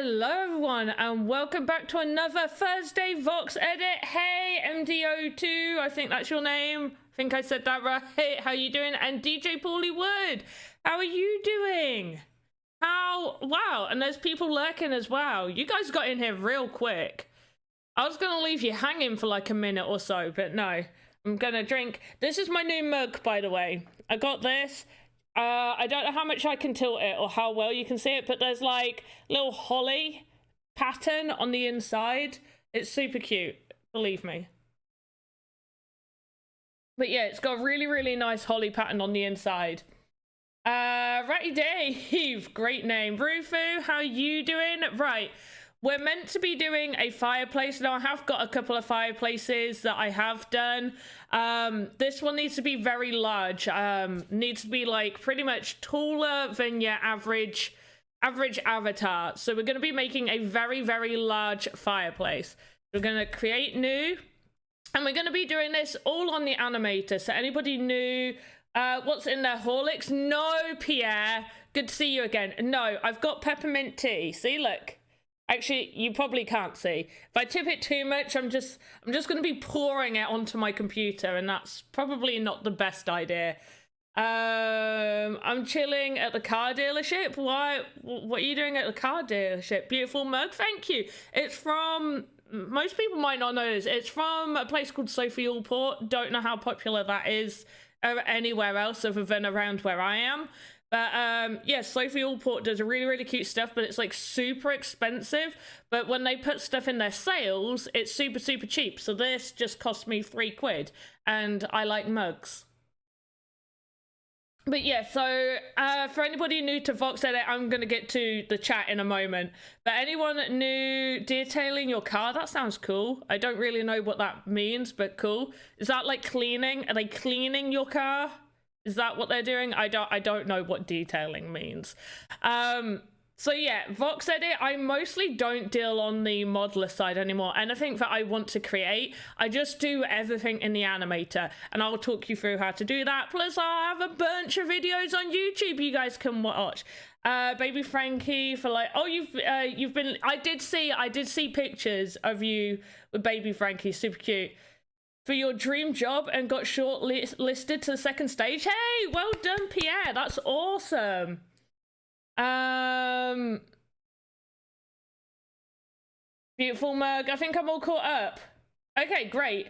Hello everyone and welcome back to another Thursday Voxedit. Hey MDO2, I think that's your name. I think I said that right. Hey, how you doing? And DJ Paulie Wood, how are you doing? Wow, and there's people lurking as well. You guys got in here real quick. I was gonna leave you hanging for like a minute or so, but no. I'm gonna drink. This is my new mug, by the way. I got this. I don't know how much I can tilt it or how well you can see it, but there's like little holly pattern on the inside. It's super cute, believe me. But yeah, it's got a really nice holly pattern on the inside. Ratty Dave, great name. Rufu, how you doing? Right, we're meant to be doing a fireplace. Now I have got a couple of fireplaces that I have done. This one needs to be very large. Needs to be like pretty much taller than your average avatar. So we're going to be making a very large fireplace. We're going to create new, and we're going to be doing this all on the animator. So anybody new, what's in there? Horlicks? No, Pierre. Good to see you again. No, I've got peppermint tea. See, look. Actually, you probably can't see. If I tip it too much, I'm just going to be pouring it onto my computer, and that's probably not the best idea. I'm chilling at the car dealership. Why? What are you doing at the car dealership? Beautiful mug, thank you. It's from, most people might not know this, it's from a place called Sophie Allport. Don't know how popular that is anywhere else other than around where I am. But yeah, Sophie Allport does really cute stuff, but it's like super expensive. But when they put stuff in their sales, it's super cheap. So this just cost me £3, and I like mugs. But yeah, so for anybody new to Voxedit, I'm going to get to the chat in a moment. But anyone new, detailing your car, that sounds cool. I don't really know what that means, but cool. Is that like cleaning? Are they cleaning your car? Is that what they're doing? I don't know what detailing means. So yeah, Voxedit, I mostly don't deal on the modeler side anymore. Anything that I want to create, I just do everything in the animator, and I'll talk you through how to do that. Plus, I have a bunch of videos on YouTube you guys can watch. Baby Frankie for like, oh, you've been, I did see pictures of you with Baby Frankie, super cute. For your dream job and got shortlisted to the second stage. Hey, well done, Pierre. That's awesome. Beautiful mug. I think I'm all caught up. Okay, great.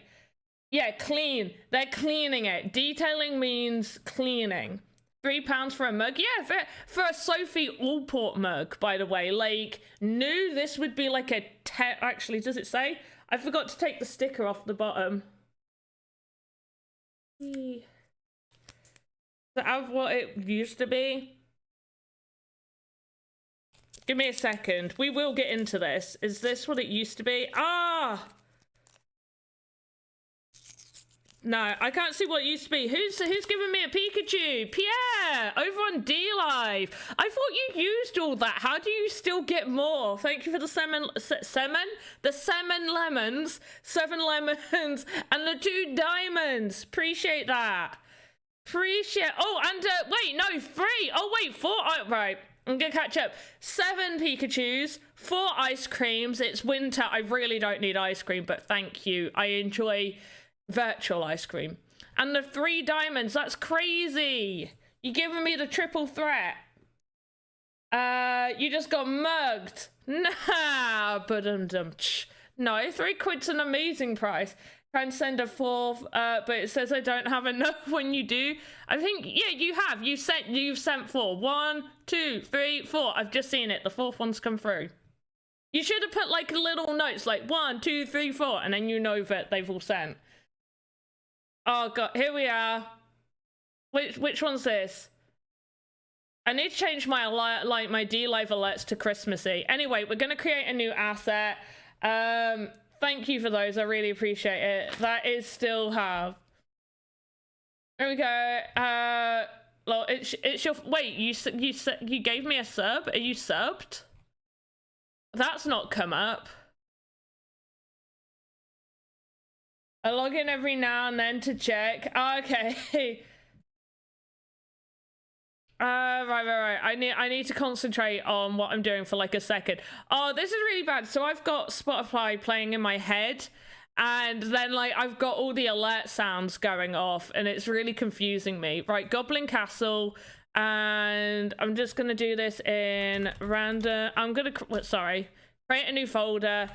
Yeah, clean. They're cleaning it. Detailing means cleaning. £3 for a mug. Yeah, for a Sophie Allport mug, by the way. Like, new, this would be like a actually, does it say? I forgot to take the sticker off the bottom. Of what it used to be. Give me a second. We will get into this. Is this what it used to be? Ah! No, I can't see what it used to be. Who's giving me a Pikachu? Pierre! Over on D-Live. I thought you used all that. How do you still get more? Thank you for the the salmon lemons, 7 lemons, and the 2 diamonds. Appreciate that. Appreciate. Oh, and wait, no, 3. Oh, wait, 4. Oh, right. I'm gonna catch up. 7 Pikachus, 4 ice creams. It's winter. I really don't need ice cream, but thank you. I enjoy virtual ice cream. And the 3 diamonds, that's crazy. You're giving me the triple threat. You just got mugged. Nah, but no, £3's an amazing price. Try and send a 4th, but it says I don't have enough when you do. I think, yeah, you have. You've sent 4. 1, 2, 3, 4. I've just seen it. The 4th one's come through. You should have put like little notes like 1, 2, 3, 4, and then you know that they've all sent. Oh god, here we are. Which one's this? I need to change my my D-Live alerts to Christmassy. Anyway, we're gonna create a new asset. Thank you for those. I really appreciate it. That is still have. There we go. Well, it's your wait. You gave me a sub. Are you subbed? That's not come up. I log in every now and then to check. Okay. Right. I need to concentrate on what I'm doing for like a second. Oh, this is really bad. So I've got Spotify playing in my head, and then like I've got all the alert sounds going off, and it's really confusing me. Right, Goblin Castle, and I'm just gonna do this in random. I'm gonna create a new folder.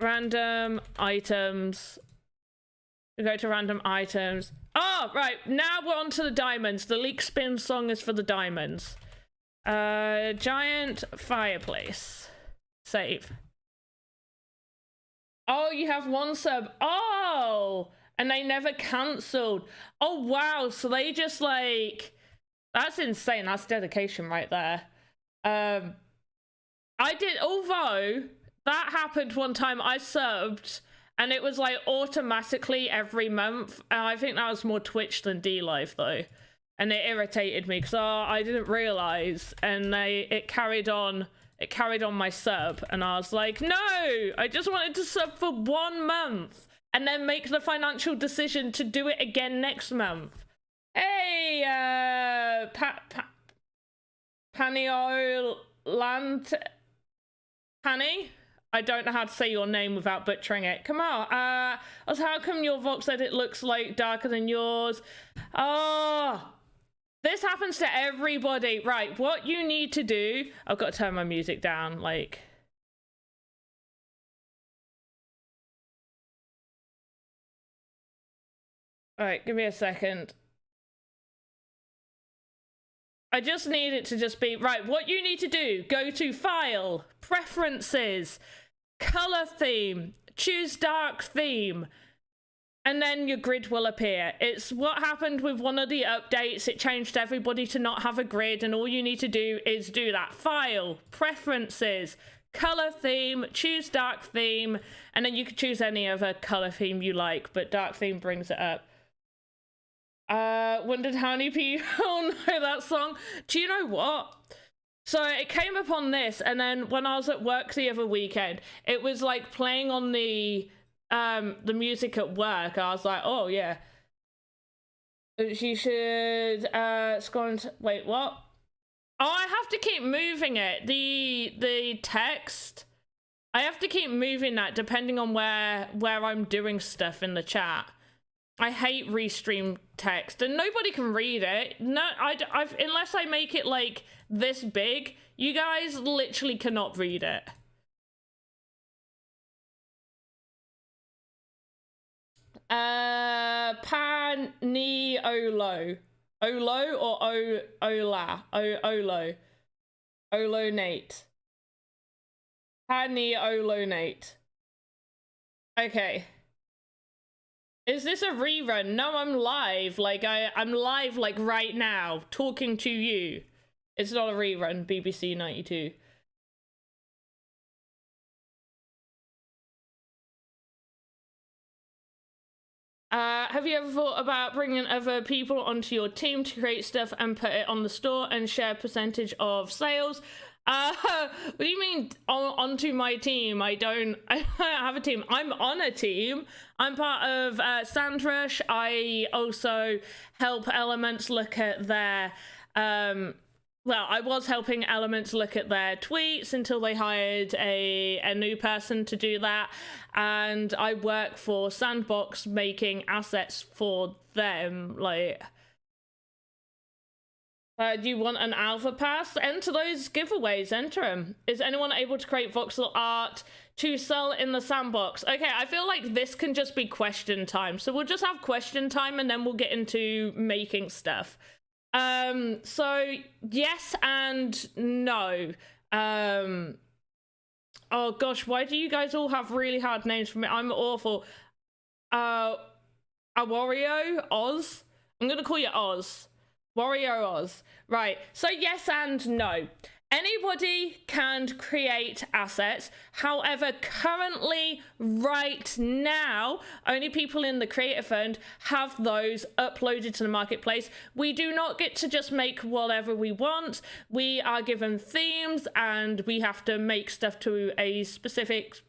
Random items. We go to random items. Oh, right. Now we're on to the diamonds. The leak spin song is for the diamonds. Giant fireplace. Save. Oh, you have one sub. Oh, and they never cancelled. Oh, wow. So they just like... That's insane. That's dedication right there. I did... Although that happened one time, I subbed... And it was like automatically every month. And I think that was more Twitch than DLive though. And it irritated me because I didn't realize. And it carried on my sub. And I was like, no, I just wanted to sub for 1 month. And then make the financial decision to do it again next month. Hey, Panio Panny? I don't know how to say your name without butchering it. Come on. How come your Voxedit looks like darker than yours? Oh, this happens to everybody. Right, what you need to do... I've got to turn my music down, like... All right, give me a second. I just need it to just be... Right, what you need to do, go to File, Preferences, Color Theme, choose Dark Theme, and then your grid will appear. It's what happened with one of the updates. It changed everybody to not have a grid, and all you need to do is do that. File, Preferences, Color Theme, choose Dark Theme, and then you can choose any other color theme you like, but Dark Theme brings it up. Wondered how many people know that song. Do you know what? So it came upon this, and then when I was at work the other weekend, it was like playing on the music at work. I was like, oh yeah. She should scroll into, wait, what? Oh, I have to keep moving it. The text. I have to keep moving that depending on where I'm doing stuff in the chat. I hate restream text, and nobody can read it. No, I've unless I make it like this big, you guys literally cannot read it. Paniolo. Olo or Ola? Olonate. Paniolonate. Okay. Is this a rerun? No, I'm live. Like, I'm live, like, right now, talking to you. It's not a rerun, BBC 92. Have you ever thought about bringing other people onto your team to create stuff and put it on the store and share percentage of sales? What do you mean onto my team? I don't have a team. I'm on a team. I'm part of Sandrush. I also help Elements look at their well, I was helping Elements look at their tweets until they hired a new person to do that, and I work for Sandbox making assets for them. Like, do you want an alpha pass? Enter those giveaways, enter them. Is anyone able to create voxel art to sell in the sandbox? Okay, I feel like this can just be question time. So we'll just have question time and then we'll get into making stuff. So yes and no. Oh gosh, why do you guys all have really hard names for me? I'm awful. Wario Oz? I'm gonna call you Oz. Wario Oz. Right, so yes and no. Anybody can create assets. However, currently, right now, only people in the Creator Fund have those uploaded to the marketplace. We do not get to just make whatever we want. We are given themes and we have to make stuff to a specific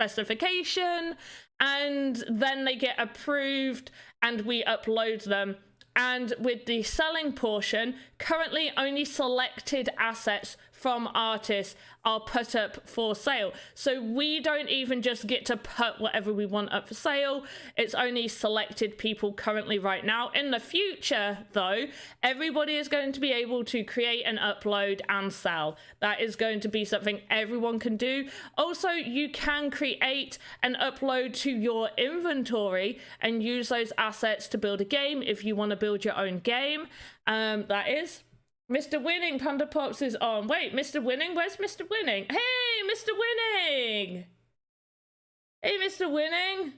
specification, and then they get approved and we upload them. And with the selling portion, currently only selected assets from artists are put up for sale. So we don't even just get to put whatever we want up for sale. It's only selected people currently right now. In the future, though, everybody is going to be able to create and upload and sell. That is going to be something everyone can do. Also, you can create and upload to your inventory and use those assets to build a game if you want to build your own game. That is Mr. Winning. Panda Pops is on. Wait, Mr. Winning? Where's Mr. Winning? Hey, Mr. Winning! Hey, Mr. Winning!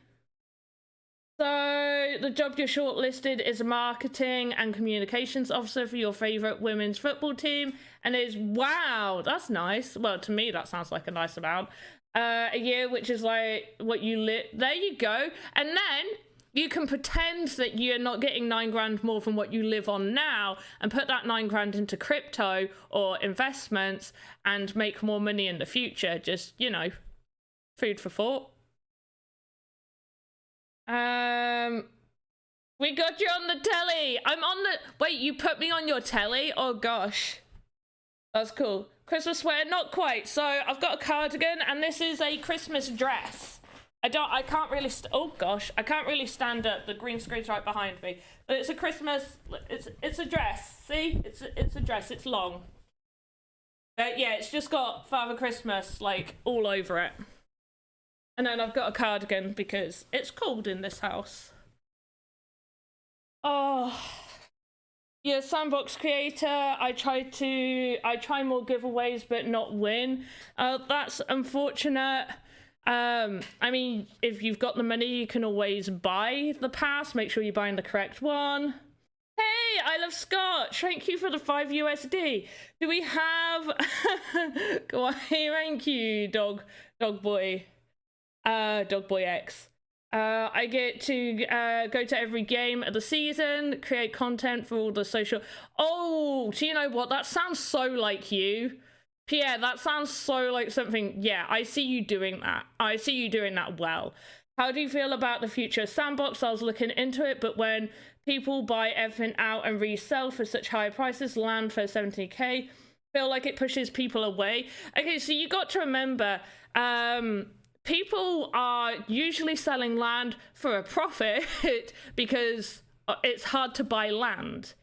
So, the job you're shortlisted is a marketing and communications officer for your favourite women's football team. And is, wow, that's nice. Well, to me, that sounds like a nice amount. A year, which is like what you lit. There you go. And then you can pretend that you're not getting 9 grand more than what you live on now and put that 9 grand into crypto or investments and make more money in the future. Just, you know, food for thought. We got you on the telly. I'm on the... Wait, you put me on your telly? Oh, gosh. That's cool. Christmas sweater, not quite. So I've got a cardigan and this is a Christmas dress. I can't really, oh gosh, I can't really stand up. The green screen's right behind me. But it's a Christmas, it's a dress. See, it's a dress, it's long. Yeah, it's just got Father Christmas, like, all over it. And then I've got a cardigan because it's cold in this house. Oh, yeah, Sandbox creator. I try more giveaways but not win. That's unfortunate. I mean, if you've got the money, you can always buy the pass. Make sure you're buying the correct one. Hey, I love Scotch. Thank you for the 5 USD. Do we have... Go on, thank you, dog boy. Dog boy X. I get to go to every game of the season, create content for all the social... Oh, do you know what? That sounds so like you. Pierre, that sounds so like something... Yeah, I see you doing that. I see you doing that well. How do you feel about the future Sandbox? I was looking into it, but when people buy everything out and resell for such high prices, land for 70k, feel like it pushes people away. Okay, so you got to remember, people are usually selling land for a profit because it's hard to buy land.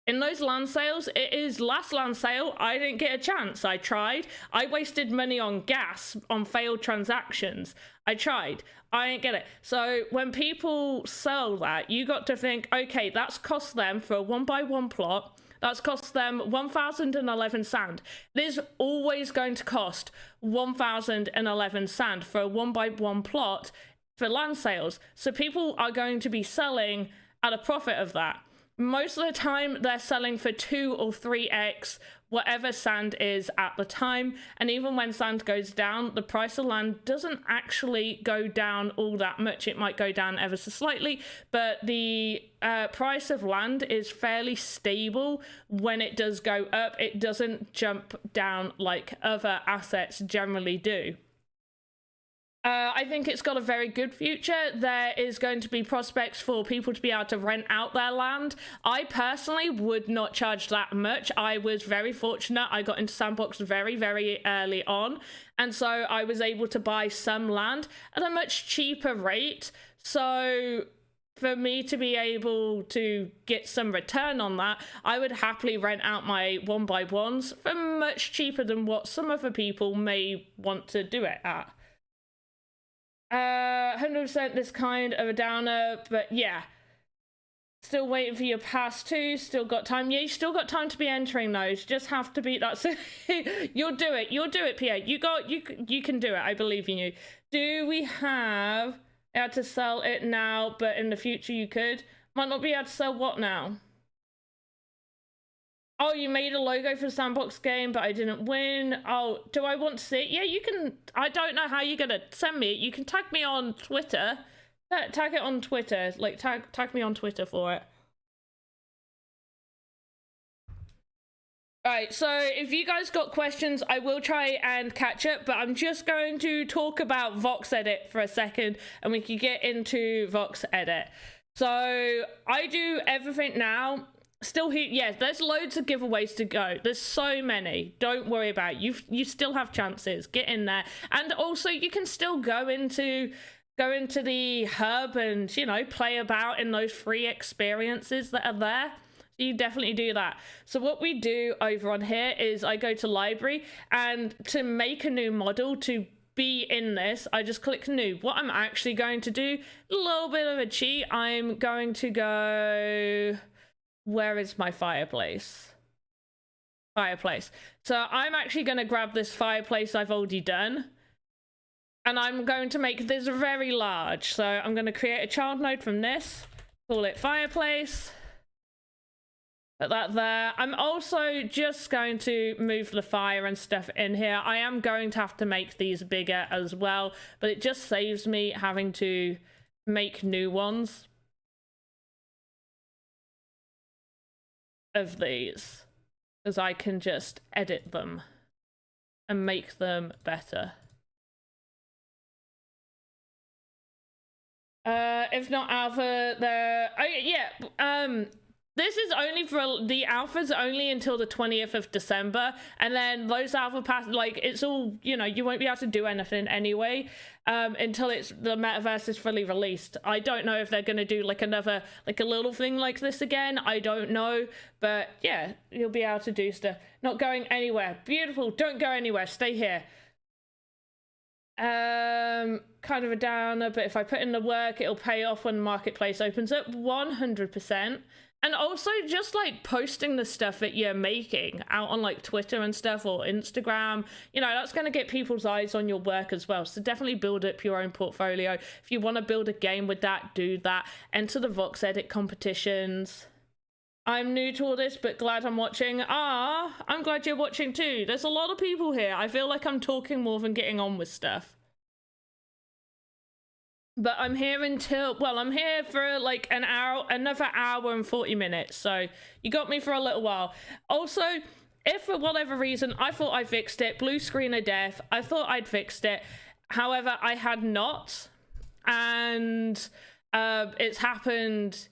In those land sales, it is last land sale, I didn't get a chance. I tried. I wasted money on gas, on failed transactions. I tried. I didn't get it. So when people sell that, you got to think, okay, that's cost them for a 1x1 plot. That's cost them 1,011 sand. It is always going to cost 1,011 sand for a 1x1 plot for land sales. So people are going to be selling at a profit of that. Most of the time, they're selling for 2 or 3x whatever sand is at the time. And even when sand goes down, the price of land doesn't actually go down all that much. It might go down ever so slightly, but the price of land is fairly stable. When it does go up, it doesn't jump down like other assets generally do. I think it's got a very good future. There is going to be prospects for people to be able to rent out their land. I personally would not charge that much. I was very fortunate. I got into Sandbox very, very early on. And so I was able to buy some land at a much cheaper rate. So for me to be able to get some return on that, I would happily rent out my 1x1s for much cheaper than what some other people may want to do it at. 100% this kind of a downer, but yeah. Still waiting for your pass too. Still got time. Yeah, you still got time to be entering those. Just have to be that. You'll do it. You'll do it, Pierre. You can do it. I believe in you. Do we have... I had to sell it now, but in the future you could. Might not be able to sell what now? Oh, you made a logo for the Sandbox game, but I didn't win. Oh, do I want to see it? Yeah, you can. I don't know how you're going to send me it. You can tag me on Twitter. Tag it on Twitter. Like, tag me on Twitter for it. Alright, so if you guys got questions, I will try and catch up, but I'm just going to talk about Voxedit for a second, and we can get into Voxedit. So I do everything now. Still here, yeah, there's loads of giveaways to go. There's so many. Don't worry about it. You still have chances. Get in there. And also you can still go into the hub and, you know, play about in those free experiences that are there. You definitely do that. So what we do over on here is I go to library, and to make a new model to be in this, I just click new. What I'm actually going to do, a little bit of a cheat, I'm going to go, where is my fireplace? Fireplace. So I'm actually going to grab this fireplace I've already done, and I'm going to make this very large. So I'm going to create a child node from this, call it fireplace. Put that there. I'm also just going to move the fire and stuff in here. I am going to have to make these bigger as well, but it just saves me having to make new ones of these, because I can just edit them and make them better. If not alpha, this is only for the alphas, only until the 20th of December, and then those alpha pass, like, it's all, you know, you won't be able to do anything anyway until the metaverse is fully released. I don't know if they're going to do like another, like a little thing like this again. I don't know, but yeah, you'll be able to do stuff. Not going anywhere. Beautiful. Don't go anywhere. Stay here. Kind of a downer, but if I put in the work, it'll pay off when the marketplace opens up. 100%. And also just like posting the stuff that you're making out on like Twitter and stuff, or Instagram, you know, that's going to get people's eyes on your work as well. So definitely build up your own portfolio. If you want to build a game with that, do that. Enter the Voxedit competitions. I'm new to all this, but glad I'm watching. I'm glad you're watching too. There's a lot of people here. I feel like I'm talking more than getting on with stuff. But I'm here until, well, I'm here for like an hour, another hour and 40 minutes. So you got me for a little while. Also, if for whatever reason I thought I fixed it, blue screen of death, I thought I'd fixed it. However, I had not. And it's happened.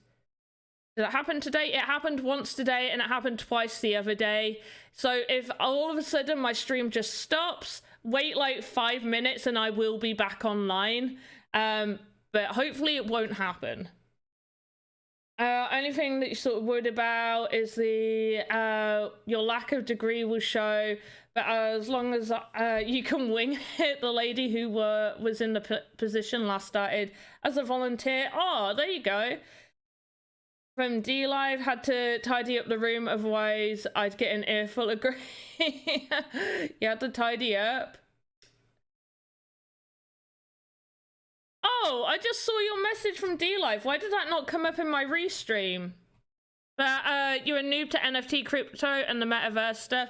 Did it happen today? It happened once today, and it happened twice the other day. So if all of a sudden my stream just stops, wait like 5 minutes and I will be back online. But hopefully it won't happen. Only thing that you're sort of worried about is the your lack of degree will show, but as long as you can wing it. The lady who was in the position last started as a volunteer. Oh, there you go. From D Live, had to tidy up the room, otherwise I'd get an earful of grief. You had to tidy up. Oh, I just saw your message from D Live. Why did that not come up in my restream? But you're a noob to NFT, crypto, and the metaverse stuff.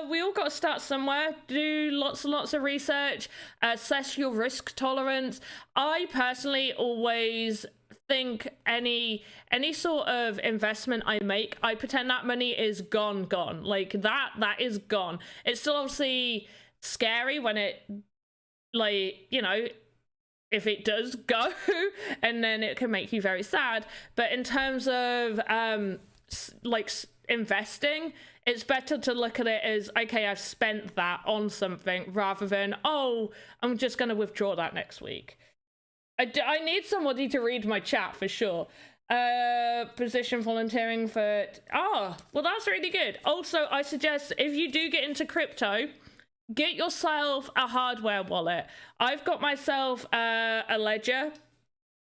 We all got to start somewhere. Do lots and lots of research. Assess your risk tolerance. I personally always think any sort of investment I make, I pretend that money is gone. Like that is gone. It's still obviously scary when it, like, you know, if it does go, and then it can make you very sad. But in terms of like investing, it's better to look at it as, okay, I've spent that on something, rather than, oh, I'm just going to withdraw that next week. I need somebody to read my chat for sure. Position volunteering for, well, that's really good. Also, I suggest if you do get into crypto, get yourself a hardware wallet. I've got myself a ledger.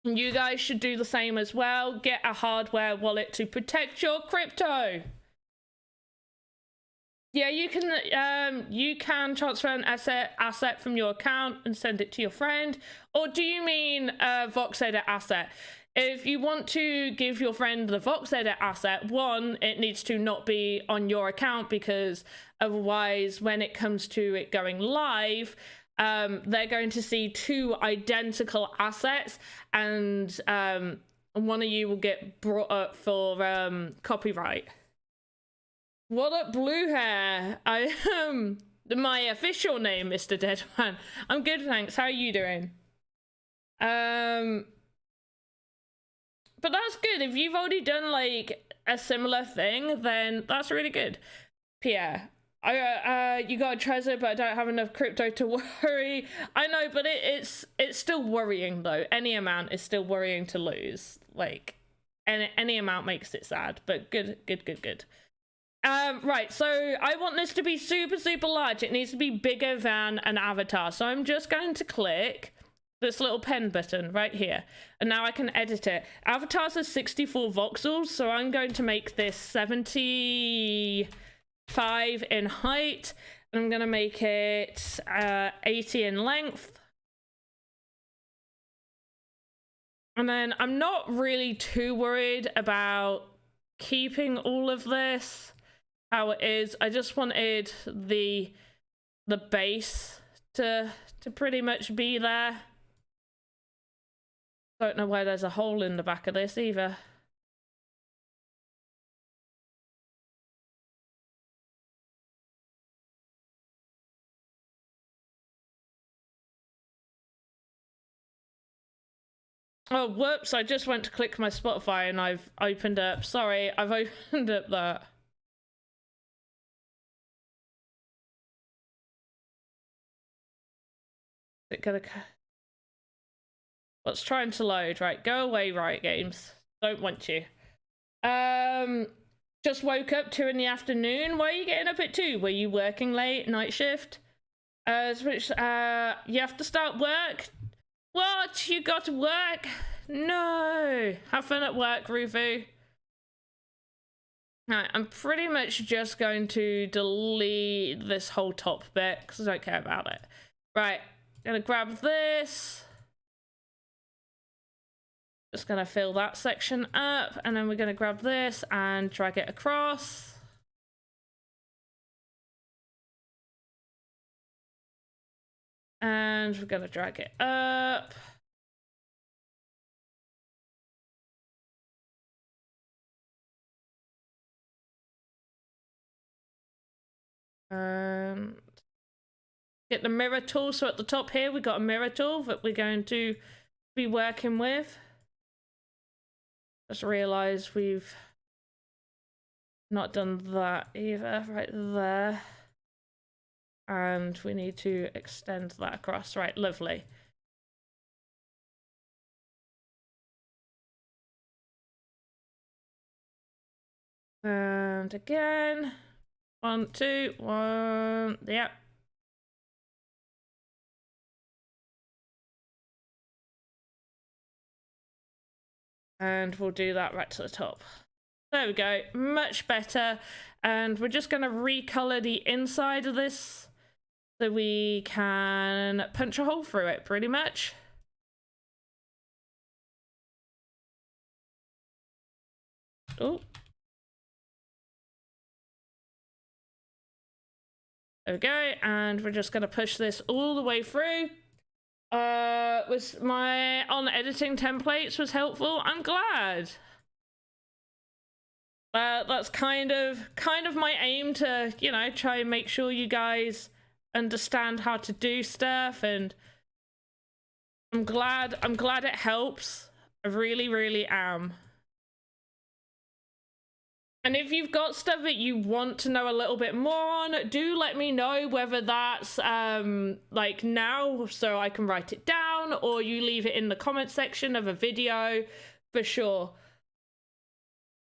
You guys should do the same as well. Get a hardware wallet to protect your crypto. Yeah, you can transfer an asset from your account and send it to your friend. Or do you mean Voxedit asset? If you want to give your friend the Voxedit asset, one, it needs to not be on your account, because otherwise when it comes to it going live, they're going to see two identical assets, and one of you will get brought up for copyright. What up, blue hair? I my official name, Mr. Deadman. I'm good, thanks. How are you doing? but that's good. If you've already done like a similar thing, then that's really good. Pierre, you got a treasure, but I don't have enough crypto to worry. I know, but it's still worrying though. Any amount is still worrying to lose. Like, any amount makes it sad. But good. Right, so I want this to be super large. It needs to be bigger than an avatar. So I'm just going to click this little pen button right here, and now I can edit it. Avatars are 64 voxels, so I'm going to make this 75 in height, and I'm going to make it 80 in length. And then I'm not really too worried about keeping all of this how it is. I just wanted the base to pretty much be there. Don't know why there's a hole in the back of this either. Oh, whoops, I just went to click my Spotify and I've opened up, sorry, I've opened up that. It gonna... What's trying to load? Right, go away, Riot Games. Don't want you. Just woke up 2 in the afternoon. Why are you getting up at 2? Were you working late? Night shift? You have to start work? What? You got to work? No. Have fun at work, Rufu. Right, I'm pretty much just going to delete this whole top bit because I don't care about it. Right, gonna grab this. Just gonna fill that section up, and then we're gonna grab this and drag it across. And we're gonna drag it up. Get the mirror tool. So at the top here, we got a mirror tool that we're going to be working with. Just realized we've not done that either, right there. And we need to extend that across. Right, lovely. And again, 1, 2, 1, yep. And we'll do that right to the top. There we go, much better. And we're just gonna recolor the inside of this so we can punch a hole through it pretty much. Oh. There we go, and we're just gonna push this all the way through. Was my on editing templates was helpful? I'm glad. That's kind of my aim to, you know, try and make sure you guys understand how to do stuff, and I'm glad it helps. I really am. And if you've got stuff that you want to know a little bit more on, do let me know, whether that's like now so I can write it down, or you leave it in the comment section of a video for sure.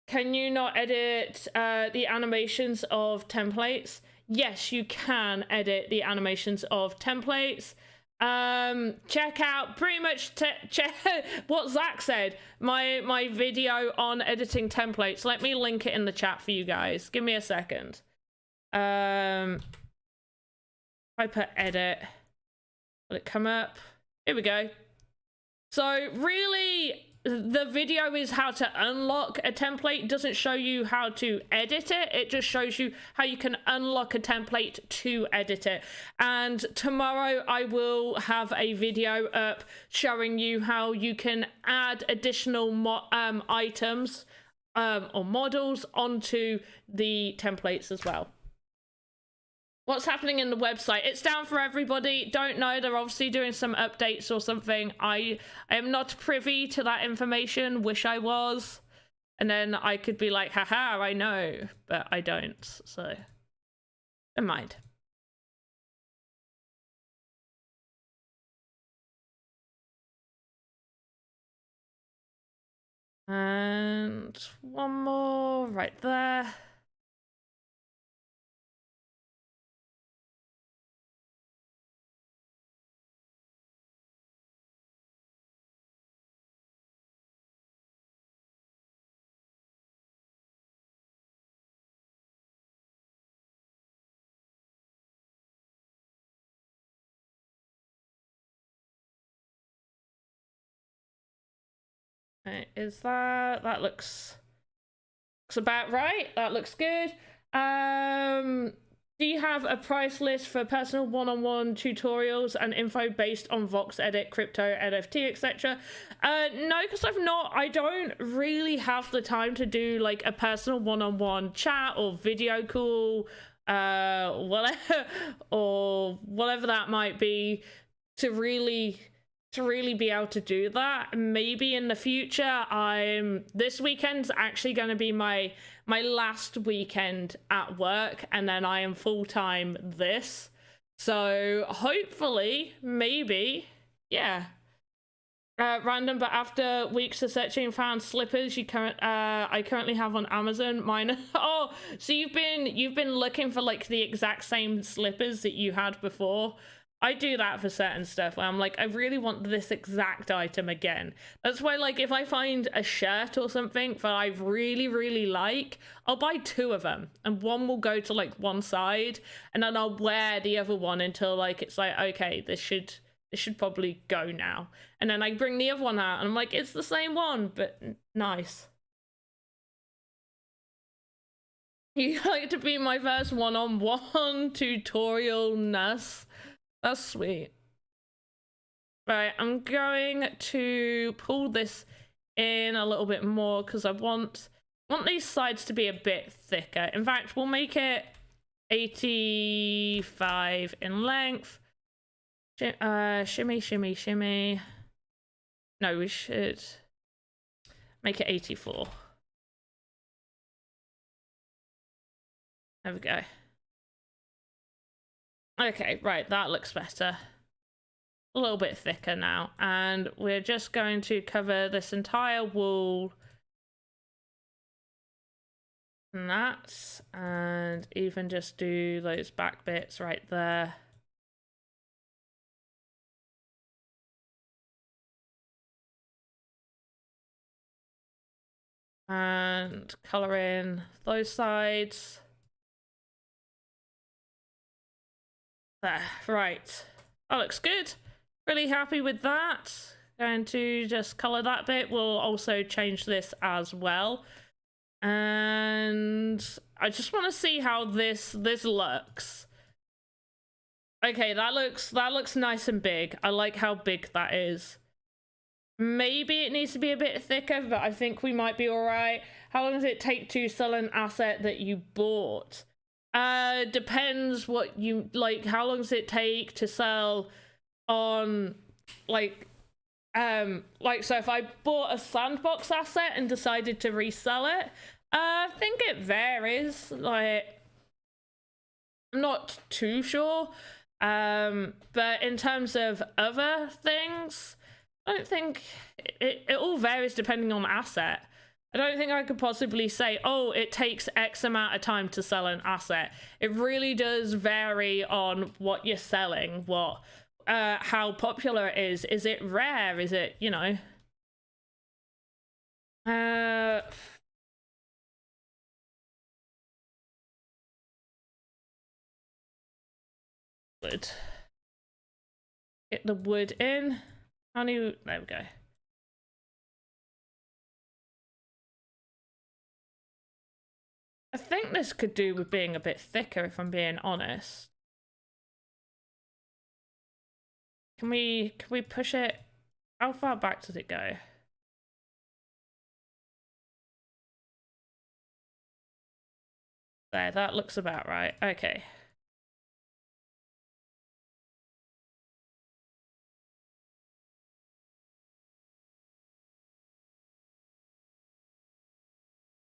Can you not edit the animations of templates? Yes, you can edit the animations of templates. Check out pretty much check what Zach said, my video on editing templates. Let me link it in the chat for you guys. Give me a second. I put edit, will it come up? Here we go. So really, the video is how to unlock a template. It doesn't show you how to edit it. It just shows you how you can unlock a template to edit it. And tomorrow I will have a video up showing you how you can add additional items or models onto the templates as well. What's happening in the website? It's down for everybody. Don't know. They're obviously doing some updates or something. I am not privy to that information. Wish I was. And then I could be like, haha, I know. But I don't. So, never mind. And one more right there. Right, is that looks about right. That looks good. Do you have a price list for personal one-on-one tutorials and info based on Voxedit, crypto, NFT, etc.? No, because I don't really have the time to do like a personal one-on-one chat or video call, whatever, or whatever that might be, to really be able to do that. Maybe in the future. This weekend's actually going to be my last weekend at work, and then I am full-time this, so hopefully, maybe, yeah. Random, but after weeks of searching, found slippers I currently have on Amazon. Mine. Oh, so you've been looking for like the exact same slippers that you had before. I do that for certain stuff where I'm like, I really want this exact item again. That's why, like, if I find a shirt or something that I really like, I'll buy 2 of them, and one will go to like one side, and then I'll wear the other one until like it's like, okay, this should probably go now. And then I bring the other one out, and I'm like, it's the same one, but nice. You like to be my first one-on-one tutorial nurse. That's sweet. Right, I'm going to pull this in a little bit more because I want these sides to be a bit thicker. In fact, we'll make it 85 in length. Shimmy. No, we should make it 84. There we go. Okay, right, that looks better. A little bit thicker now. And we're just going to cover this entire wall. And that. And even just do those back bits right there. And color in those sides. There, right. That looks good. Really happy with that. Going to just color that bit. We'll also change this as well. And I just want to see how this looks. Okay, that looks nice and big. I like how big that is. Maybe it needs to be a bit thicker, but I think we might be all right. How long does it take to sell an asset that you bought? Depends what you like. How long does it take to sell on like so if I bought a Sandbox asset and decided to resell it, I think it varies. Like, I'm not too sure. But in terms of other things, I don't think it all varies depending on the asset. I don't think I could possibly say, oh, it takes X amount of time to sell an asset. It really does vary on what you're selling, how popular it is. Is it rare? Is it, you know? Wood. Get the wood in. There we go. I think this could do with being a bit thicker, if I'm being honest. Can we push it? How far back does it go? There, that looks about right. Okay.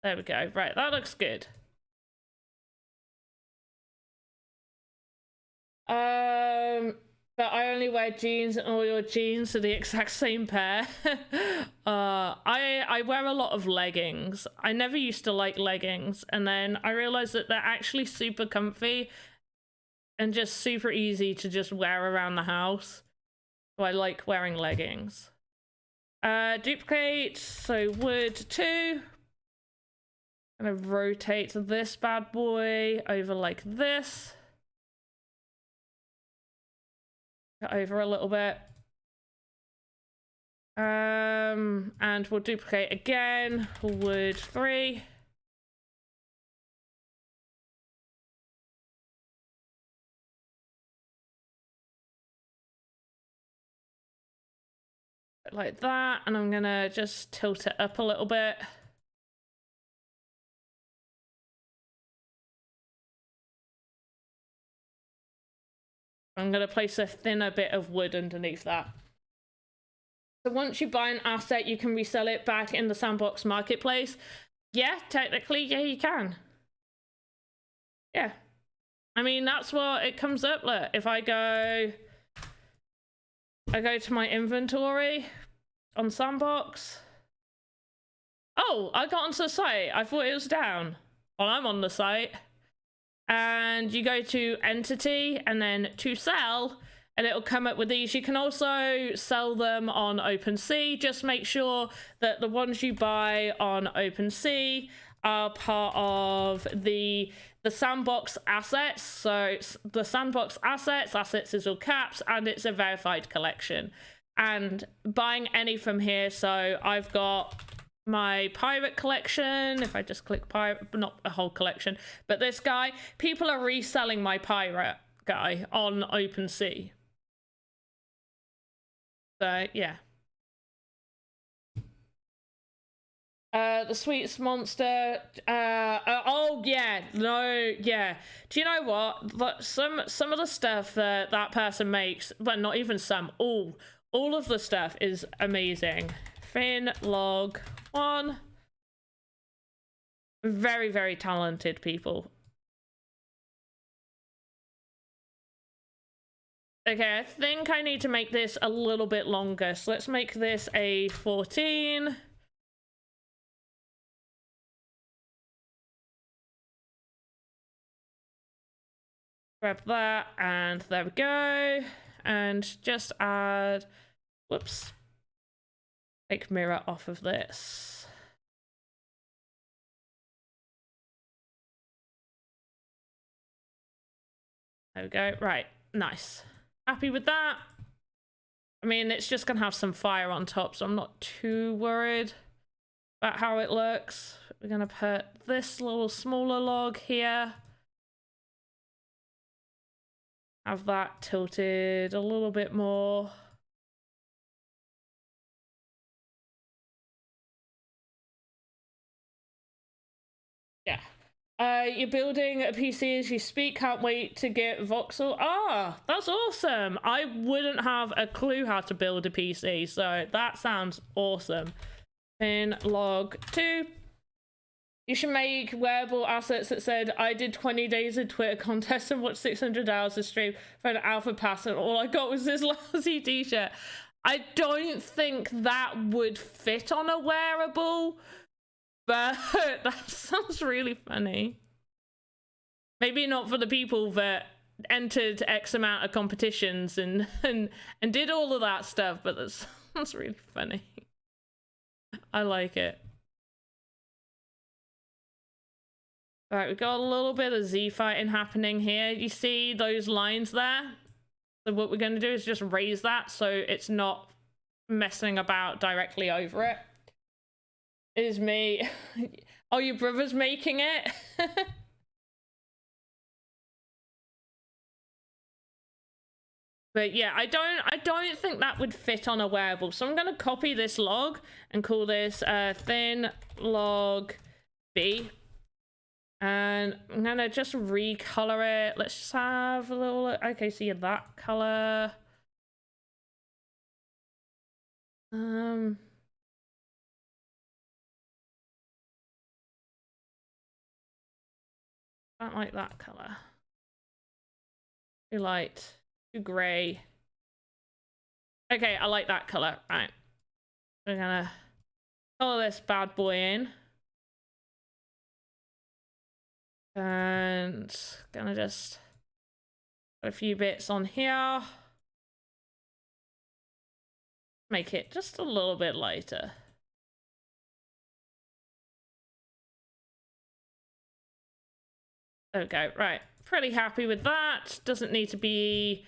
There we go. Right, that looks good. But I only wear jeans and all your jeans are the exact same pair. I wear a lot of leggings. I never used to like leggings, and then I realized that they're actually super comfy and just super easy to just wear around the house. So I like wearing leggings. Duplicate, so wood 2. Gonna rotate this bad boy over like this. Over a little bit. And we'll duplicate again. Wood 3. Like that, and I'm gonna just tilt it up a little bit. I'm gonna place a thinner bit of wood underneath that. So once you buy an asset, you can resell it back in the Sandbox marketplace. Yeah, technically, yeah, you can. Yeah. I mean, that's what it comes up. Look, if I go to my inventory on Sandbox. Oh, I got onto the site. I thought it was down. Well, I'm on the site. And you go to entity and then to sell, and it'll come up with these. You can also sell them on OpenSea. Just make sure that the ones you buy on OpenSea are part of the Sandbox assets. So the Sandbox assets is all caps, and it's a verified collection. And buying any from here, so I've got my pirate collection. If I just click pirate, not a whole collection, but this guy, people are reselling my pirate guy on OpenSea. So yeah. The sweetest monster. Oh yeah, no, yeah. Do you know what? Some of the stuff that person makes, well, not even some, all of the stuff is amazing. Fin log 1. Very, very talented people. Okay, I think I need to make this a little bit longer. So let's make this a 14. Grab that, and there we go. And just add, whoops. Take mirror off of this. There we go. Right, nice. Happy with that. I mean, it's just gonna have some fire on top, so I'm not too worried about how it looks. We're gonna put this little smaller log here. Have that tilted a little bit more. Yeah. You're building a PC as you speak. Can't wait to get Voxel. Ah, that's awesome. I wouldn't have a clue how to build a PC, so that sounds awesome. In log 2. You should make wearable assets that said, I did 20 days of Twitter contest and watched 600 hours of stream for an alpha pass, and all I got was this lousy t-shirt. I don't think that would fit on a wearable, but that sounds really funny. Maybe not for the people that entered X amount of competitions and did all of that stuff, but that sounds really funny. I like it. All right, we've got a little bit of Z fighting happening here. You see those lines there? So what we're going to do is just raise that so it's not messing about directly over it. It is me. Oh, your brother's making it? But yeah, I don't think that would fit on a wearable. So I'm going to copy this log and call this thin log B. And I'm gonna just recolor it. Let's just have a little, okay, so yeah, that color. I don't like that color. Too light, too gray. Okay, I like that color. Right. We're gonna color this bad boy in. And gonna just put a few bits on here. Make it just a little bit lighter. There we go. Right. Pretty happy with that. Doesn't need to be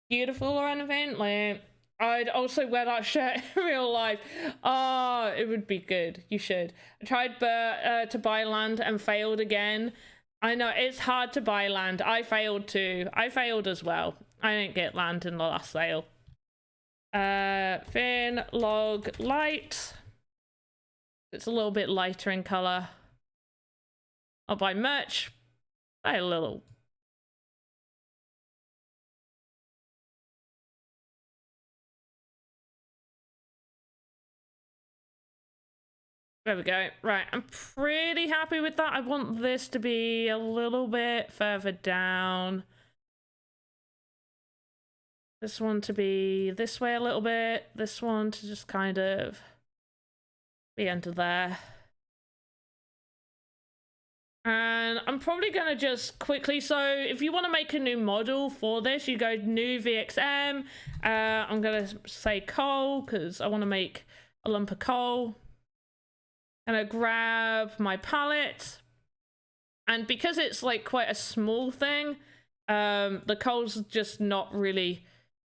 beautiful or anything. Like, I'd also wear that shirt in real life. Oh, it would be good. You should. I tried to buy land and failed again. I know it's hard to buy land. I failed too. I failed as well. I didn't get land in the last sale. Thin, log, light. It's a little bit lighter in color. I'll buy merch. Buy a little. There we go. Right, I'm pretty happy with that. I want this to be a little bit further down. This one to be this way a little bit. This one to just kind of be under there. And I'm probably going to just quickly, so if you want to make a new model for this, you go new VXM. I'm going to say coal because I want to make a lump of coal. I'm going to grab my palette. And because it's like quite a small thing, the coal's just not really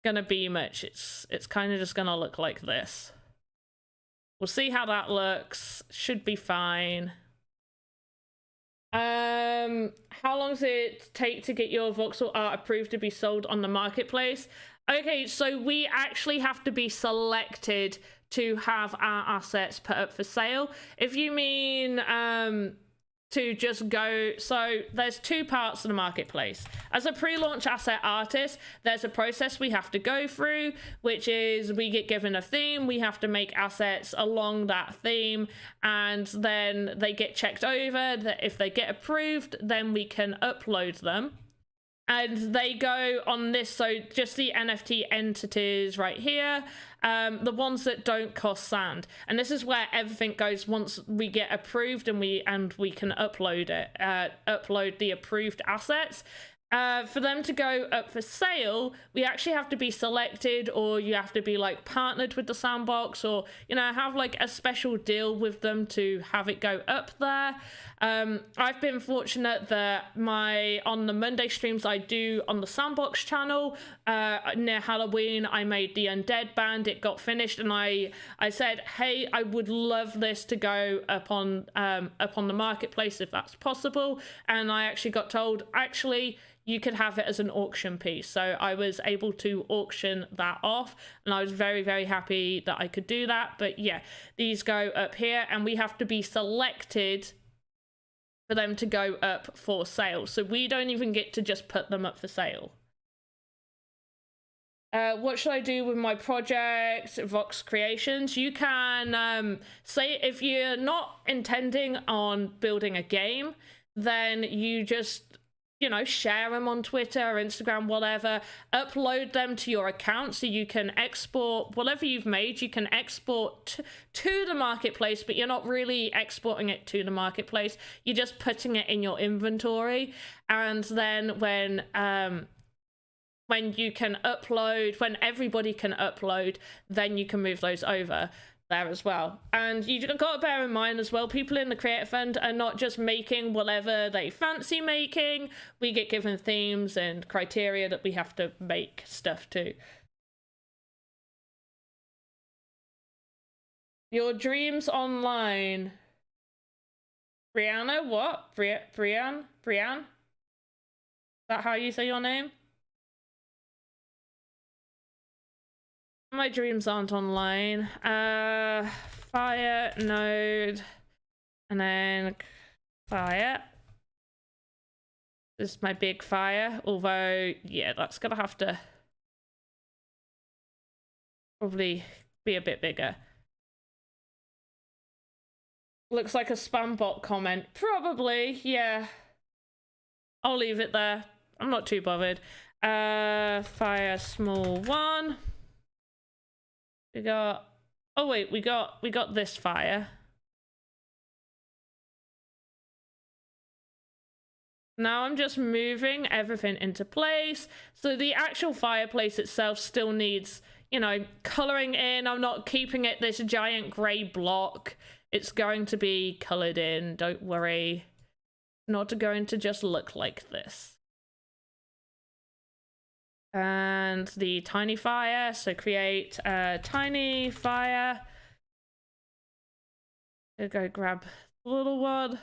going to be much. It's kind of just going to look like this. We'll see how that looks. Should be fine. How long does it take to get your voxel art approved to be sold on the marketplace? Okay, so we actually have to be selected to have our assets put up for sale. If you mean to just go, so there's two parts of the marketplace. As a pre-launch asset artist, there's a process we have to go through, which is we get given a theme, we have to make assets along that theme, and then they get checked over. That if they get approved, then we can upload them. And they go on this, so just the NFT entities right here, the ones that don't cost sand. And this is where everything goes once we get approved and we can upload it, upload the approved assets. For them to go up for sale, we actually have to be selected, or you have to be like partnered with the Sandbox, or have like a special deal with them to have it go up there. I've been fortunate that on the Monday streams I do on the Sandbox channel, near Halloween, I made the Undead Band. It got finished, and I said, hey, I would love this to go up on the marketplace if that's possible. And I actually got told, actually, you could have it as an auction piece. So I was able to auction that off, and I was very, very happy that I could do that. But yeah, these go up here, and we have to be selected for them to go up for sale. So we don't even get to just put them up for sale. What should I do with my project, Vox Creations? You can say, if you're not intending on building a game, then you just share them on Twitter or Instagram, whatever, upload them to your account so you can export whatever you've made. You can export to the marketplace, but you're not really exporting it to the marketplace. You're just putting it in your inventory. And then when you can upload, when everybody can upload, then you can move those over there as well. And you got to bear in mind as well, people in the Creator Fund are not just making whatever they fancy making. We get given themes and criteria that we have to make stuff to. Your dreams online. Brianna, what? Brian? Is that how you say your name? My dreams aren't online. Fire, node, and then fire. This is my big fire, although, yeah, that's gonna have to probably be a bit bigger. Looks like a spam bot comment. Probably, yeah. I'll leave it there. I'm not too bothered. Fire small one. We got, oh wait, we got this fire. Now I'm just moving everything into place. So the actual fireplace itself still needs, you know, coloring in. I'm not keeping it this giant gray block. It's going to be colored in, don't worry. Not going to just look like this. And the tiny fire, so create a tiny fire. I'll go grab the little one.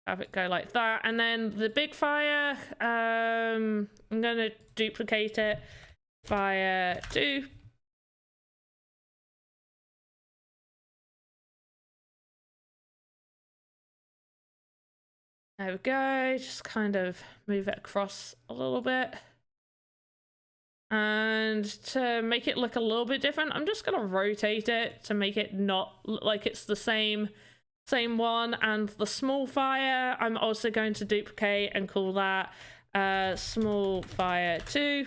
Have it go like that, and then the big fire, I'm gonna duplicate it. Fire 2. There we go, just kind of move it across a little bit. And to make it look a little bit different, I'm just gonna rotate it to make it not look like it's the same one. And the small fire, I'm also going to duplicate and call that small fire 2.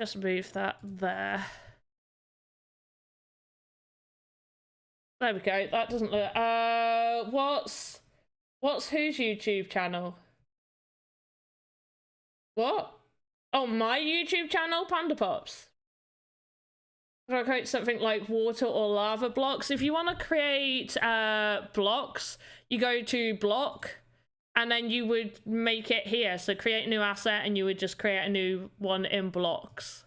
Just move that there. There we go. That doesn't look. What's whose YouTube channel? What? Oh, my YouTube channel, Panda Pops. I'll create something like water or lava blocks. If you want to create blocks, you go to block, and then you would make it here. So create a new asset, and you would just create a new one in blocks.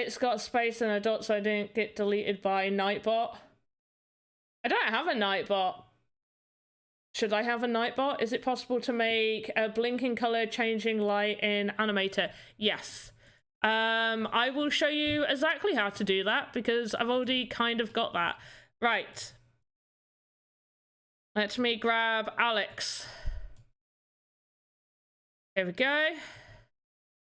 It's got a space and a dot, so I didn't get deleted by Nightbot. I don't have a Nightbot. Should I have a Nightbot? Is it possible to make a blinking color changing light in Animator? Yes. I will show you exactly how to do that because I've already kind of got that. Right. Let me grab Alex. Here we go.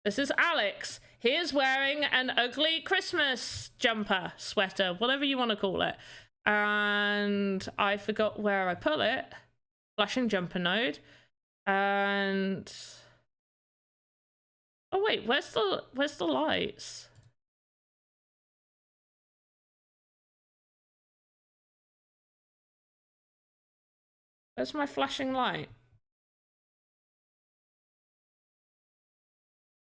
This is Alex. He is wearing an ugly Christmas jumper, sweater, whatever you want to call it. And I forgot where I put it. Flashing jumper node. And oh wait, where's the lights? Where's my flashing light?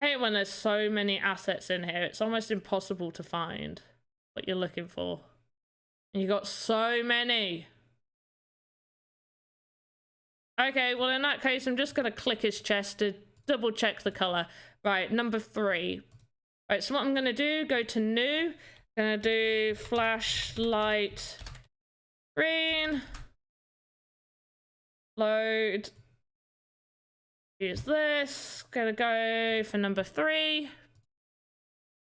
I hate when there's so many assets in here. It's almost impossible to find what you're looking for. And you got so many. Okay, well in that case, I'm just gonna click his chest to double check the color. Right, number 3. Right, so what I'm gonna do, go to new, gonna do flashlight green, load, use this, gonna go for number 3,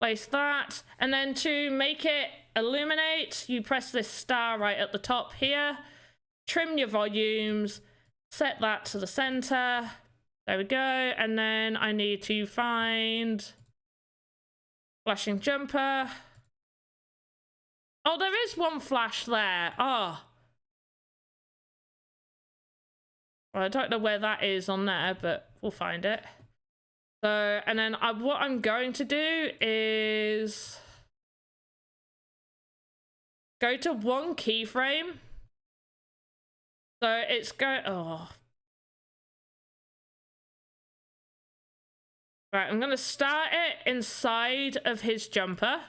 place that, and then to make it illuminate, you press this star right at the top here, trim your volumes, set that to the center. There we go. And then I need to find flashing jumper. Oh, there is one flash there. Oh. Well, I don't know where that is on there, but we'll find it. So, and then what I'm going to do is go to one keyframe. So it's oh. Right, I'm gonna start it inside of his jumper.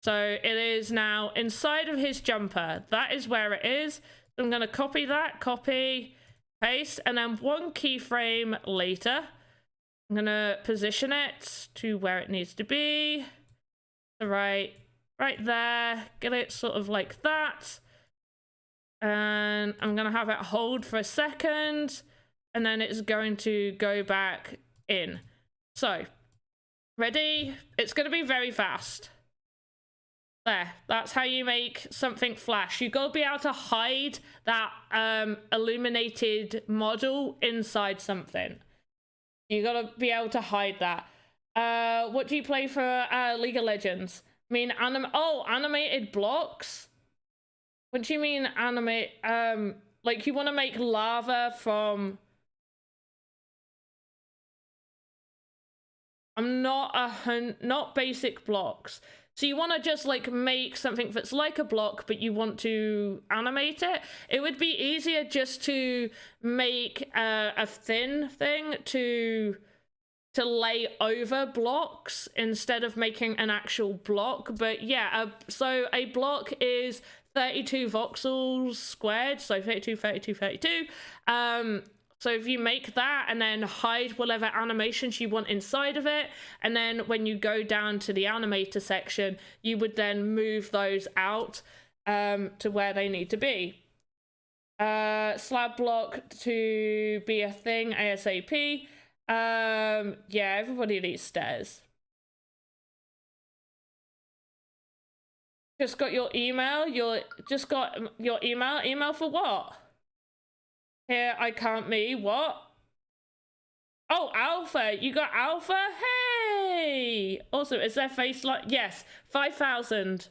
So it is now inside of his jumper. That is where it is. So I'm gonna copy that, copy, paste, and then one keyframe later, I'm gonna position it to where it needs to be. So right there, get it sort of like that. And I'm gonna have it hold for a second, and then it's going to go back in. So, ready? It's gonna be very fast. There, that's how you make something flash. You gotta be able to hide that illuminated model inside something. You gotta be able to hide that. What do you play for League of Legends? I mean, animated blocks? What do you mean animate? Like you want to make lava from... I'm not basic blocks. So you want to just like make something that's like a block, but you want to animate it. It would be easier just to make a thin thing to lay over blocks instead of making an actual block. But yeah, so a block is 32 voxels squared, so 32, 32, 32. So if you make that and then hide whatever animations you want inside of it, and then when you go down to the animator section, you would then move those out to where they need to be. Slab block to be a thing ASAP. Yeah, everybody needs stairs. Just got your email. Just got your email. Email for what? Here, I can't me. What? Oh, Alpha. You got Alpha? Hey! Also, is there face like... Yes, 5,000.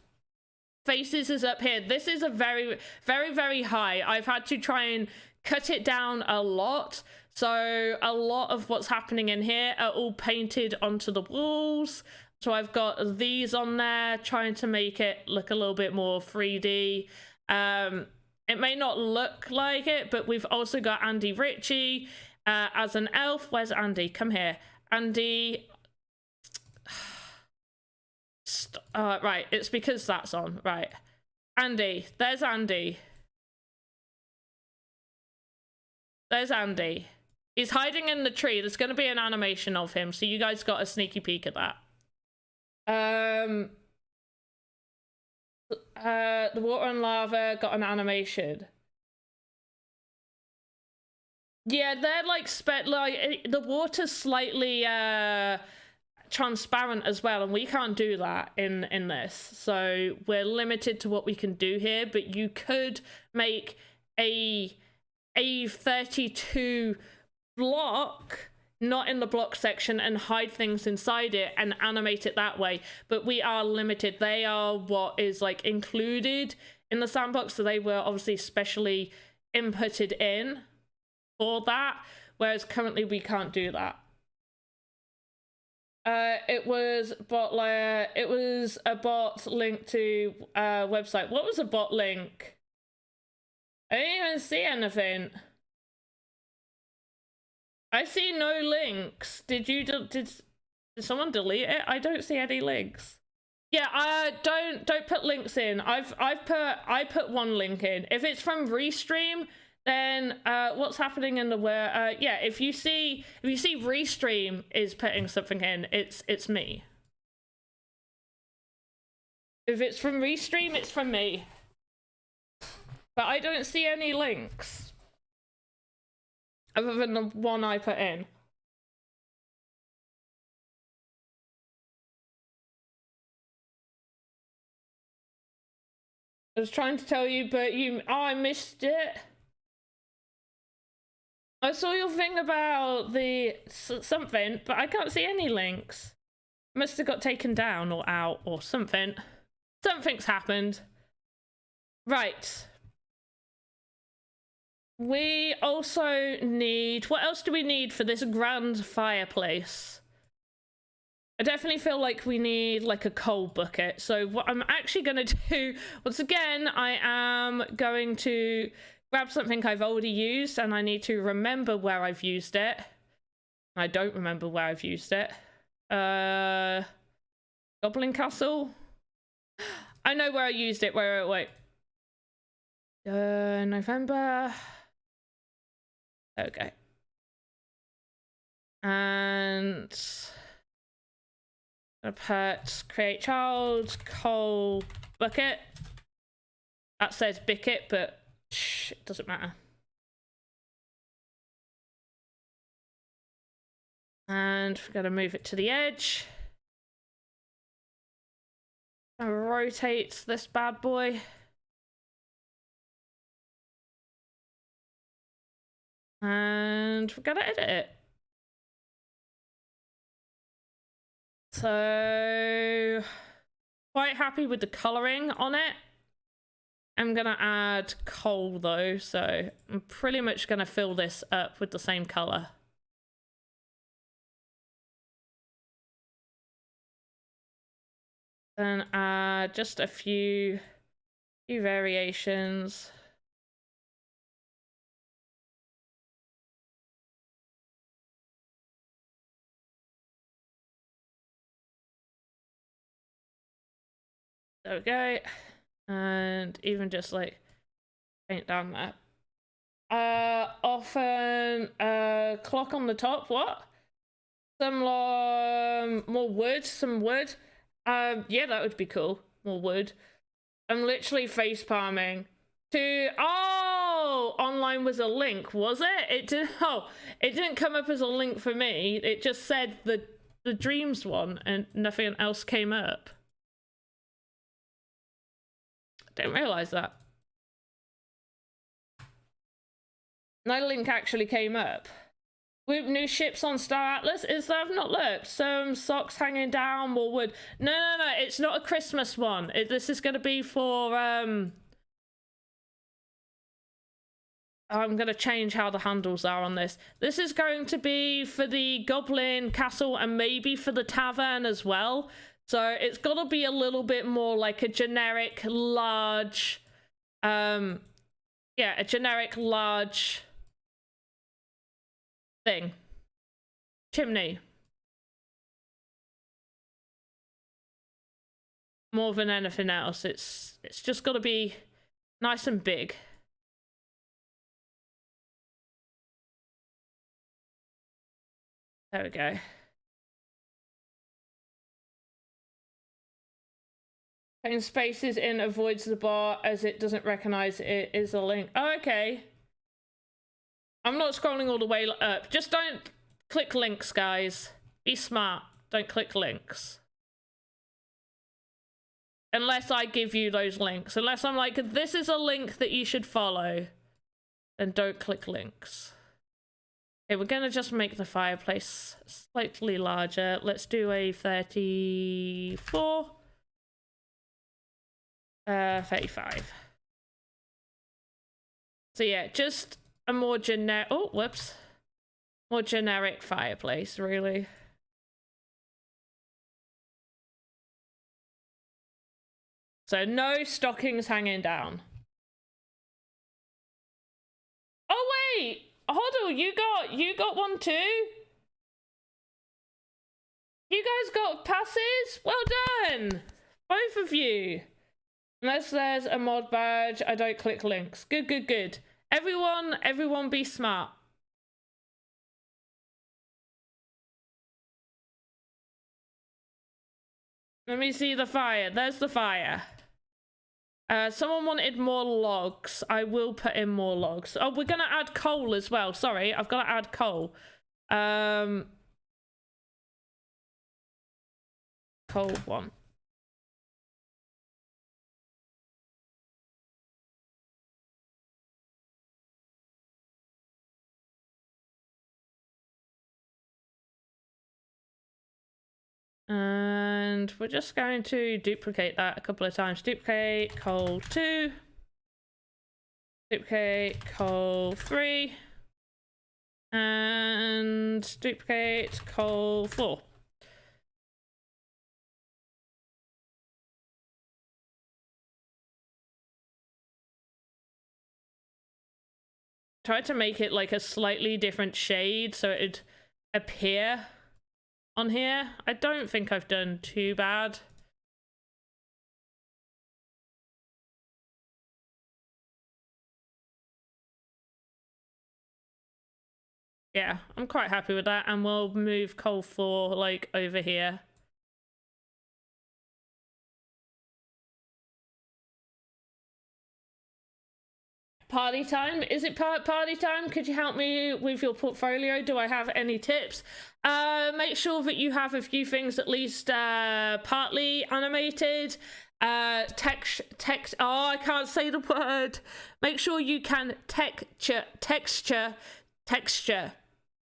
Faces is up here. This is a very, very, very high. I've had to try and cut it down a lot. So a lot of what's happening in here are all painted onto the walls. So I've got these on there, trying to make it look a little bit more 3D. It may not look like it, but we've also got Andy Ritchie as an elf. Where's Andy? Come here. Andy. Right, it's because that's on. Right. Andy. There's Andy. There's Andy. He's hiding in the tree. There's going to be an animation of him, so you guys got a sneaky peek at that. The water and lava got an animation. Yeah, they're like the water's slightly transparent as well, and we can't do that in this. So we're limited to what we can do here, but you could make a 32 block not in the block section and hide things inside it and animate it that way, but we are limited. They are what is like included in the sandbox, so they were obviously specially inputted in for that, whereas currently we can't do that. It was a bot link to website. What was a bot link? I didn't even see anything. I see no links. Did someone delete it? I don't see any links. Yeah, don't put links in. I put one link in. If it's from Restream, then what's happening in the yeah, if you see Restream is putting something in, it's me. If it's from Restream, it's from me. But I don't see any links other than the one I put in. I was trying to tell you, but I missed it. I saw your thing about the something, but I can't see any links. Must have got taken down or out or something. Something's happened. Right. We also need... What else do we need for this grand fireplace? I definitely feel like we need like a coal bucket. So what I'm actually going to do... Once again, I am going to grab something I've already used, and I need to remember where I've used it. I don't remember where I've used it. Goblin Castle? I know where I used it. Wait. November... Okay. And I'm gonna put create child, coal bucket. That says bucket, but it doesn't matter. And we're gonna move it to the edge. Rotate this bad boy. And we're gonna edit it. So, quite happy with the coloring on it. I'm gonna add coal though, so I'm pretty much gonna fill this up with the same color. Then add just a few variations. There we go. And even just like paint down that. Often clock on the top. What? Some more wood, some wood. Yeah, that would be cool. More wood. I'm literally face palming to. Oh, online was a link, was it? It didn't. Oh, it didn't come up as a link for me. It just said the dreams one, and nothing else came up. Didn't realize that. No link actually came up. With new ships on Star Atlas, is there? I've not looked. Some socks hanging down, more wood. No, it's not a Christmas one. This is going to be for, I'm going to change how the handles are on this. This is going to be for the Goblin Castle and maybe for the Tavern as well. So it's got to be a little bit more like a generic large, yeah, a generic large thing. Chimney. More than anything else. It's just got to be nice and big. There we go. Putting spaces in avoids the bar as it doesn't recognize it is a link. Oh, okay. I'm not scrolling all the way up. Just don't click links, guys. Be smart. Don't click links. Unless I give you those links. Unless I'm like, this is a link that you should follow. Then don't click links. Okay, we're going to just make the fireplace slightly larger. Let's do a 34. 35. So yeah, just a more generic, oh, whoops. More generic fireplace, really. So no stockings hanging down. Oh wait, Hoddle, you got one too? You guys got passes? Well done, both of you. Unless there's a mod badge, I don't click links. Good. Everyone be smart. Let me see the fire. There's the fire. Someone wanted more logs. I will put in more logs. Oh, we're gonna add coal as well. Sorry, I've got to add coal. Coal 1. And we're just going to duplicate that a couple of times. Duplicate coal 2. Duplicate coal 3. And duplicate coal 4. Try to make it like a slightly different shade so it'd appear on here. I don't think I've done too bad. Yeah, I'm quite happy with that, and we'll move coal 4 like over here. Party time? Is it party time? Could you help me with your portfolio? Do I have any tips? Make sure that you have a few things at least partly animated. text. Oh, I can't say the word. Make sure you can texture.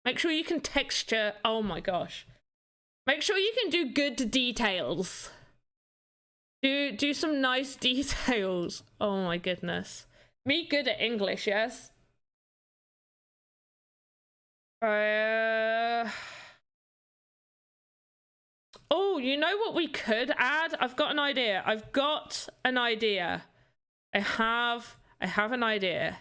Make sure you can texture. Oh my gosh. Make sure you can do good details. Do some nice details. Oh my goodness. Me good at English, yes. Oh, you know what we could add? I've got an idea. I have an idea.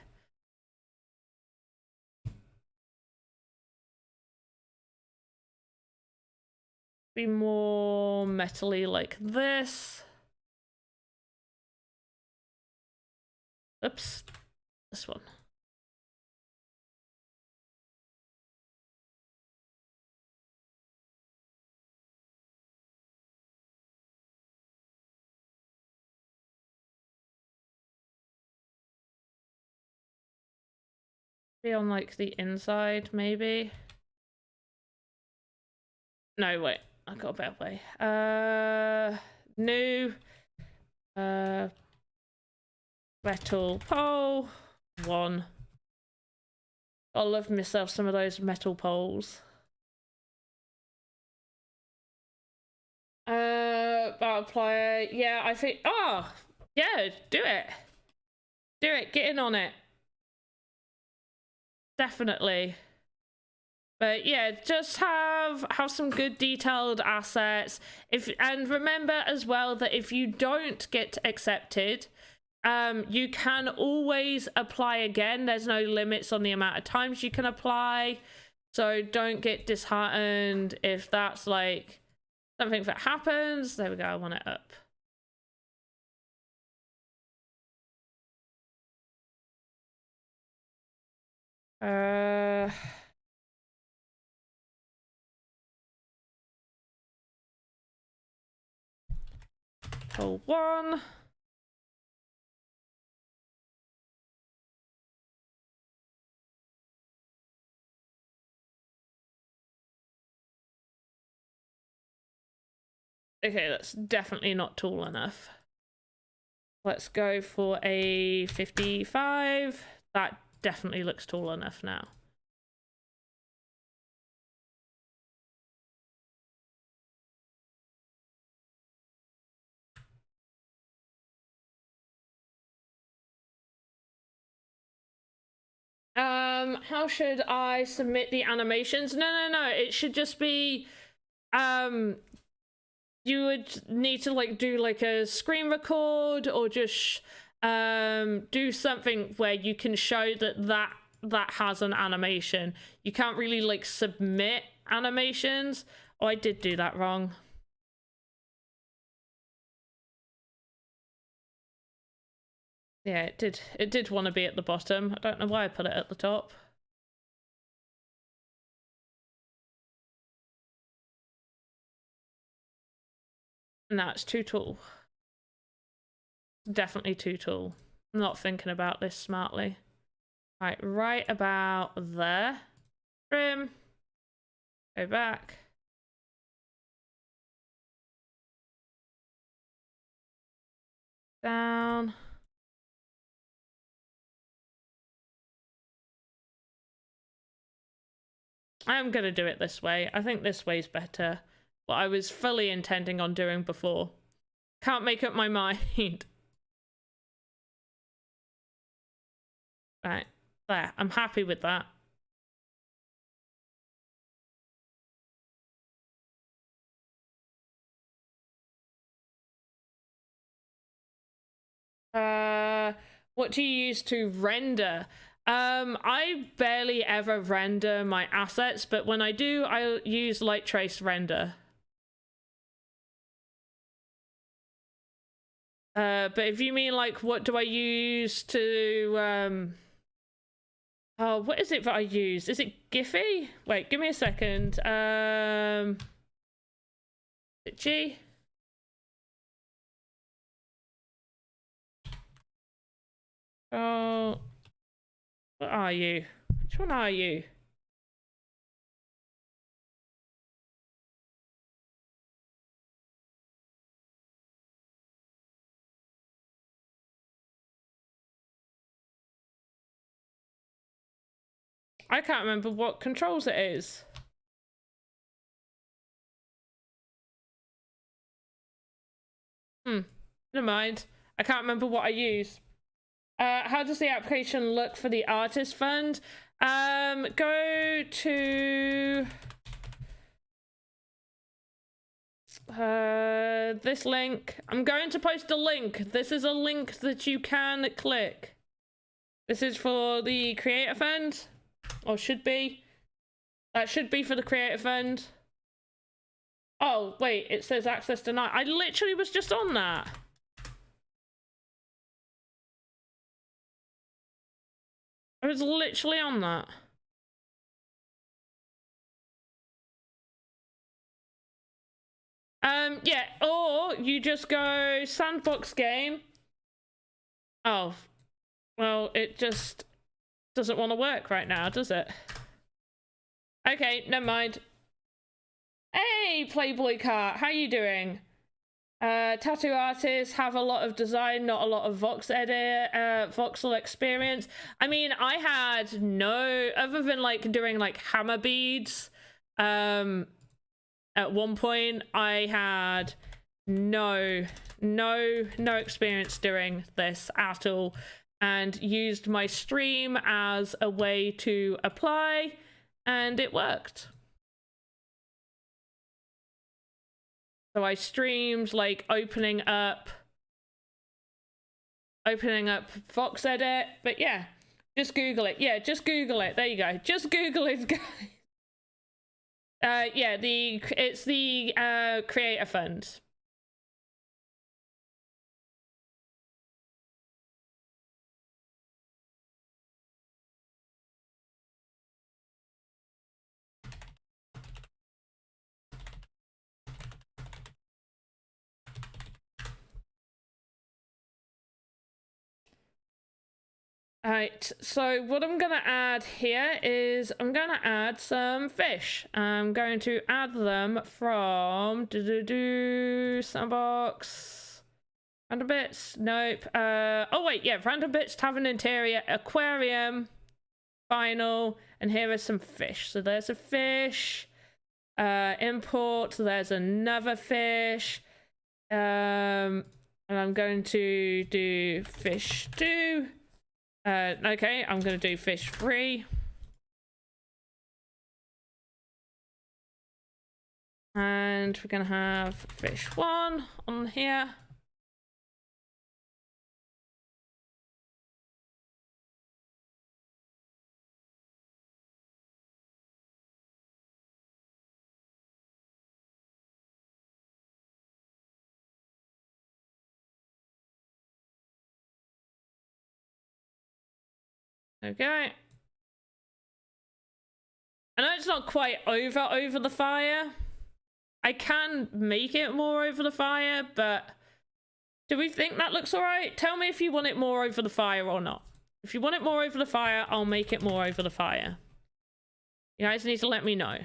Be more metally like this. Oops. This one. Be on like the inside, maybe. No, wait. I got a better way. New metal pole 1. I love myself some of those metal poles. Battle player. Yeah, I think. Oh, yeah, do it. Do it. Get in on it. Definitely. But yeah, just have some good detailed assets. And remember as well that if you don't get accepted, you can always apply again. There's no limits on the amount of times you can apply. So don't get disheartened if that's like something that happens. There we go, I want it up. Pull 1. Okay, that's definitely not tall enough. Let's go for a 55. That definitely looks tall enough now. How should I submit the animations? No. It should just be, you would need to like do like a screen record or just do something where you can show that has an animation. You can't really like submit animations. Oh, I did do that wrong. Yeah, it did want to be at the bottom. I don't know why I put it at the top. No, it's too tall. Definitely too tall. I'm not thinking about this smartly. Right about there. Trim. Go back. Down. I'm gonna do it this way. I think this way's better. What I was fully intending on doing before. Can't make up my mind. Right, there. I'm happy with that. What do you use to render? I barely ever render my assets, but when I do, I use light trace render. But if you mean like what do I use to oh, what is it that I use? Is it Giphy? Wait, give me a second. Is it G? Oh, what are you? Which one are you? I can't remember what controls it is. Never mind. I can't remember what I use. How does the application look for the artist fund? Go to this link. I'm going to post a link. This is a link that you can click. This is for the creator fund, or should be. That should be for the creator fund. Oh wait, it says access denied. I literally was just on that. I was literally on that. Yeah, or you just go Sandbox Game. Oh, well, it just doesn't want to work right now, does it? Okay, never mind. Hey, Playboy Cart, how you doing? Tattoo artists have a lot of design, not a lot of voxel experience. I mean, I had no, other than like doing like hammer beads, at one point I had no experience doing this at all, and used my stream as a way to apply, and it worked. So I streamed like opening up Voxedit, but yeah, just Google it. Yeah, just Google it. There you go. Just Google it, guys. Yeah, it's the creator fund. Alright, so what I'm gonna add here is I'm gonna add some fish. I'm going to add them from Sandbox. Random bits? Nope. Oh wait, yeah, random bits, tavern interior, aquarium, final, and here are some fish. So there's a fish. Import, there's another fish. And I'm going to do fish 2. Okay, I'm gonna do fish 3. And we're gonna have fish 1 on here. Okay. I know it's not quite over the fire. I can make it more over the fire, but do we think that looks alright? Tell me if you want it more over the fire or not. If you want it more over the fire, I'll make it more over the fire. You guys need to let me know.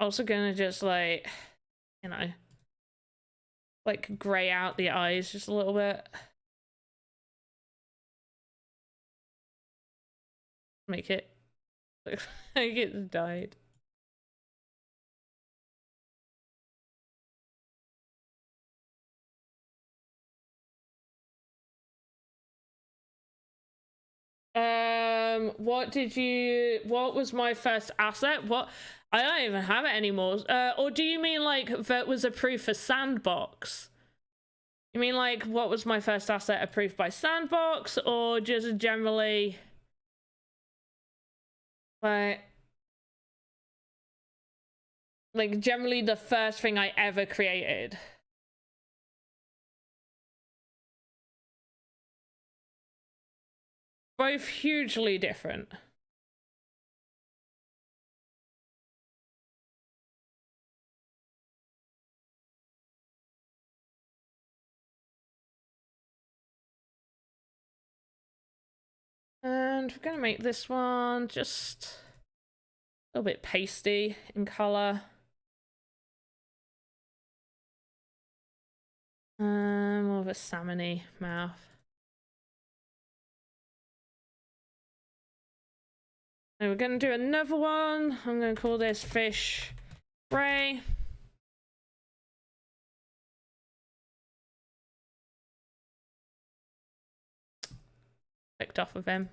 Also gonna just like, you know, like gray out the eyes just a little bit. Make it look like it's died. What was my first asset? What? I don't even have it anymore. Or do you mean like that was approved for Sandbox? You mean like what was my first asset approved by Sandbox, or just generally like generally the first thing I ever created? Both hugely different. And we're gonna make this one just a little bit pasty in color. More of a salmon-y mouth. And we're gonna do another one. I'm gonna call this Fish Ray. Picked off of him.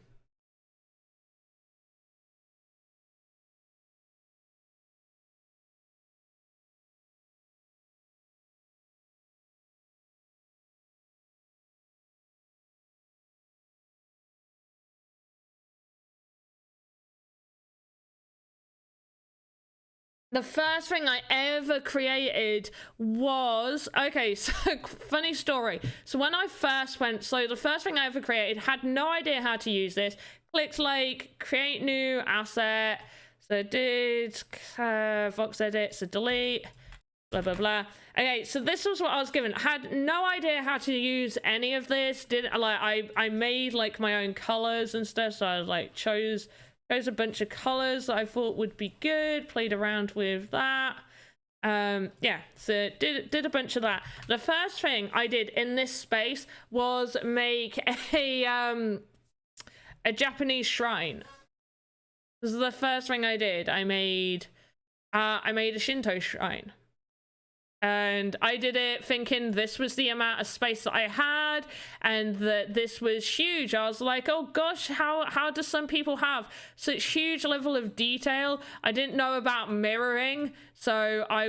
The first thing I ever created was, okay, so funny story. So when I first went, so the first thing I ever created, had no idea how to use this. Clicked like create new asset. So did Voxedit, so delete, blah, blah, blah. Okay, so this was what I was given. Had no idea how to use any of this. I made like my own colors and stuff. So I like chose a bunch of colors that I thought would be good, played around with that. Yeah, so did a bunch of that. The first thing I did in this space was make a Japanese shrine. This is the first thing I did. I made a Shinto shrine. And I did it thinking this was the amount of space that I had and that this was huge. I was like, oh gosh, how do some people have such huge level of detail? I didn't know about mirroring. So I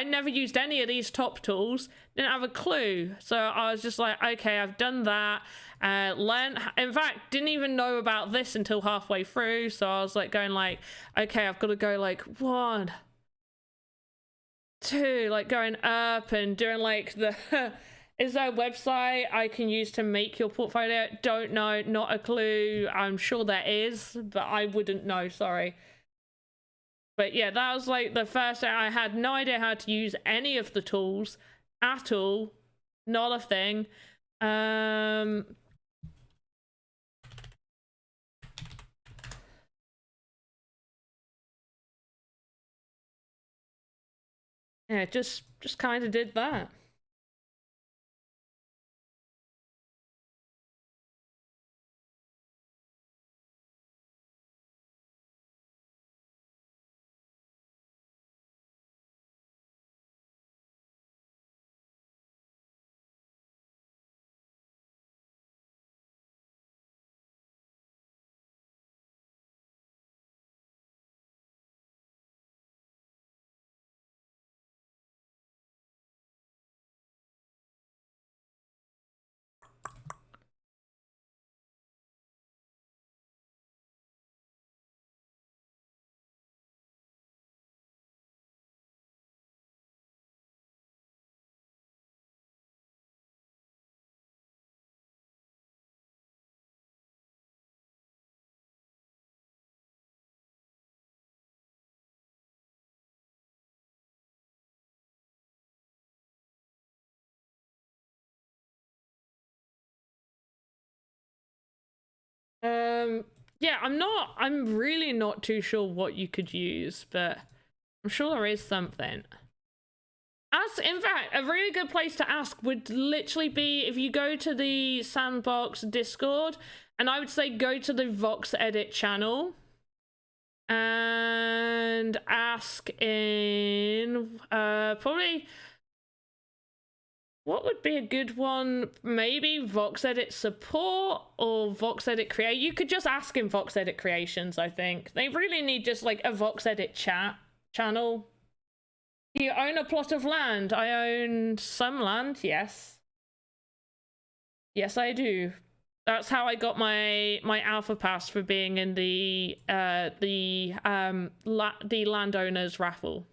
never used any of these top tools, didn't have a clue. So I was just like, okay, I've done that. In fact, didn't even know about this until halfway through. So I was like going like, okay, I've got to go like 1, 2, like going up and doing like the is there a website I can use to make your portfolio? Don't know, not a clue. I'm sure there is, but I wouldn't know, sorry. But yeah, that was like the first thing. I had no idea how to use any of the tools at all, not a thing. Yeah, just kind of did that. Yeah, I'm really not too sure what you could use, but I'm sure there is something. In fact, a really good place to ask would literally be if you go to the Sandbox Discord, and I would say go to the Voxedit channel and ask in probably what would be a good one? Maybe Voxedit support or Voxedit create. You could just ask in Voxedit creations, I think. They really need just like a Voxedit channel. Do you own a plot of land? I own some land, yes. Yes, I do. That's how I got my alpha pass for being in the landowners raffle.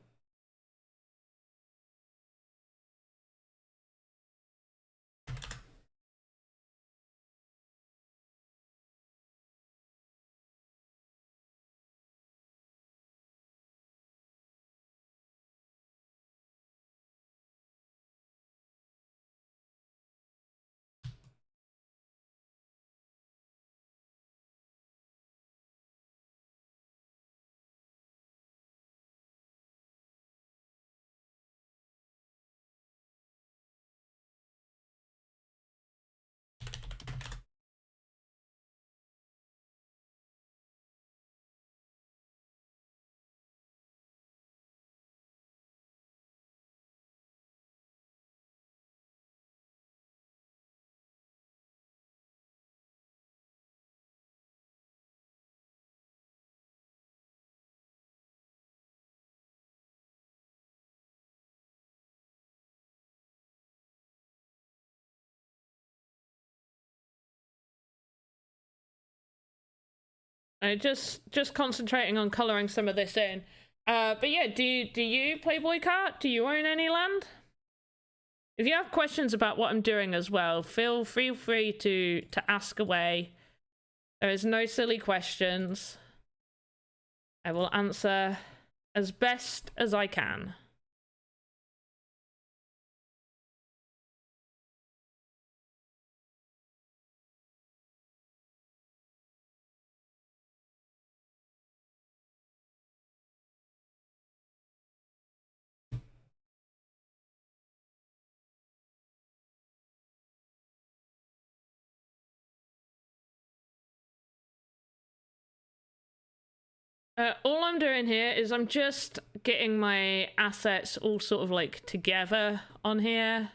Just concentrating on coloring some of this in. But yeah, do you, Playboy Cart? Do you own any land? If you have questions about what I'm doing as well, feel free to ask away. There is no silly questions. I will answer as best as I can. All I'm doing here is I'm just getting my assets all sort of like together on here.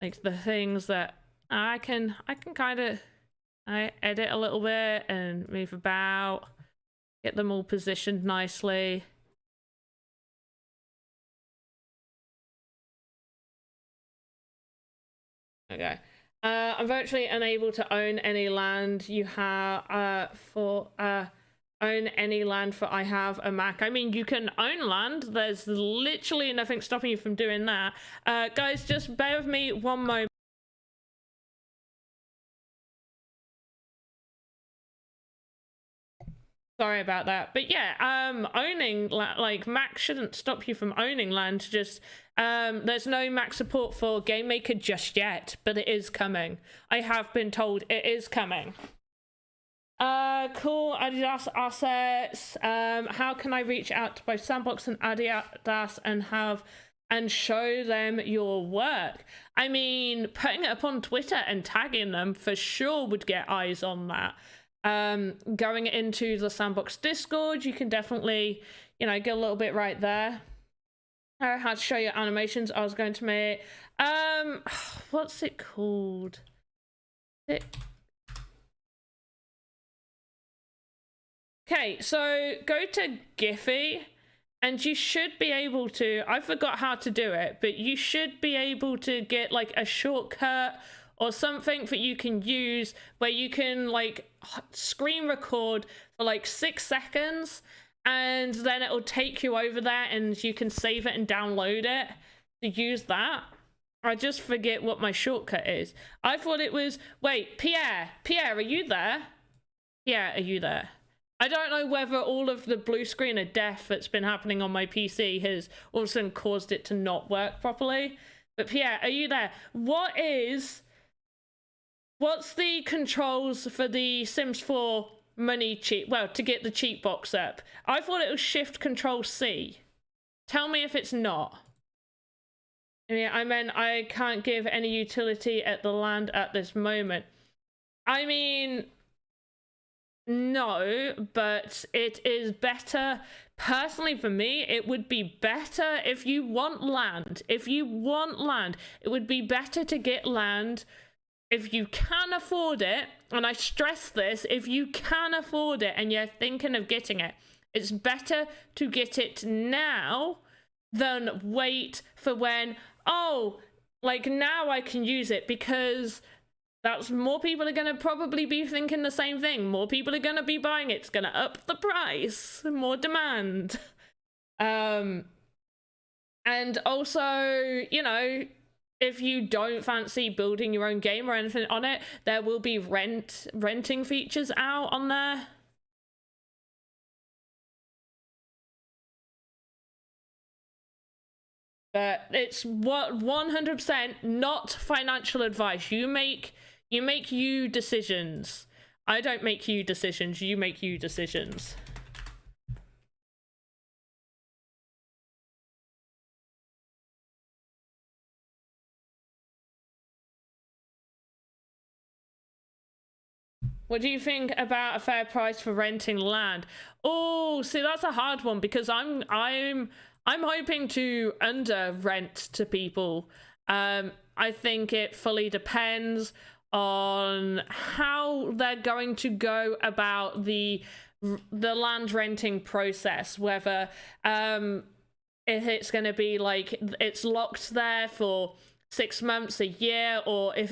Like the things that I can kind of edit a little bit and move about, get them all positioned nicely. Okay. I'm virtually unable to own any land. You have own any land for I have a Mac. I mean, you can own land. There's literally nothing stopping you from doing that. Guys, just bear with me one moment. Sorry about that. But yeah, owning, like, Mac shouldn't stop you from owning land. Just, there's no Mac support for Game Maker just yet, but it is coming. I have been told it is coming. Cool, Adidas assets. How can I reach out to both Sandbox and Adidas and show them your work? I mean, putting it up on Twitter and tagging them for sure would get eyes on that. Going into the Sandbox Discord, you can definitely, you know, get a little bit right there. How to show your animations. I was going to make, what's it called? Okay, so go to Giphy and you should be able to, I forgot how to do it, but you should be able to get like a shortcut or something that you can use where you can like screen record for like 6 seconds and then it'll take you over there and you can save it and download it to use that. I just forget what my shortcut is. I thought it was, wait, Pierre, are you there? Pierre, are you there? I don't know whether all of the blue screen of death that's been happening on my PC has all of a sudden caused it to not work properly. But Pierre, are you there? What's the controls for the Sims 4 money cheat? Well, to get the cheat box up. I thought it was Shift Control C. Tell me if it's not. I mean, I can't give any utility at the land at this moment. I mean, no, but it is better. Personally, for me, it would be better if you want land. If you want land, it would be better to get land if you can afford it. And I stress this, if you can afford it and you're thinking of getting it, it's better to get it now than wait for when, oh, like now I can use it, because that's more people are going to probably be thinking the same thing. More people are going to be buying it. It's going to up the price. More demand. And also, you know, if you don't fancy building your own game or anything on it, there will be renting features out on there. But it's 100% not financial advice. You make you decisions. I don't make you decisions. You make you decisions. What do you think about a fair price for renting land? Oh, see, that's a hard one, because I'm hoping to under rent to people. I think it fully depends on how they're going to go about the land renting process, whether if it's going to be like it's locked there for 6 months, a year, or if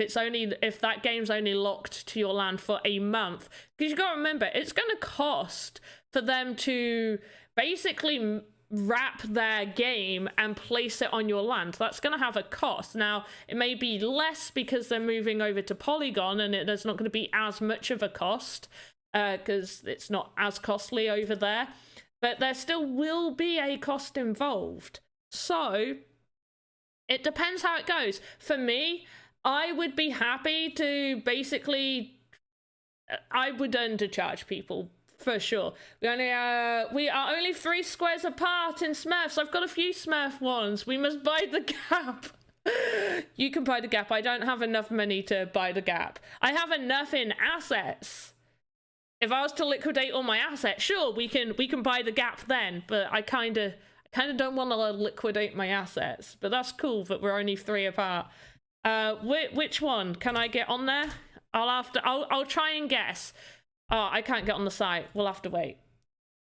that game's only locked to your land for a month. Because you got to remember, it's going to cost for them to basically wrap their game and place it on your land. That's going to have a cost. Now, it may be less because they're moving over to Polygon and there's not going to be as much of a cost because it's not as costly over there. But there still will be a cost involved. So it depends how it goes. For me, I would be happy to basically, I would undercharge people for sure. We are only 3 squares apart in Smurfs. I've got a few Smurf ones. We must buy the gap. You can buy the gap. I don't have enough money to buy the gap. I have enough in assets. If I was to liquidate all my assets, sure, we can buy the gap then. But I kind of don't want to liquidate my assets. But that's cool that we're only 3 apart. Which one can I get on there? I'll try and guess. Oh, I can't get on the site. We'll have to wait.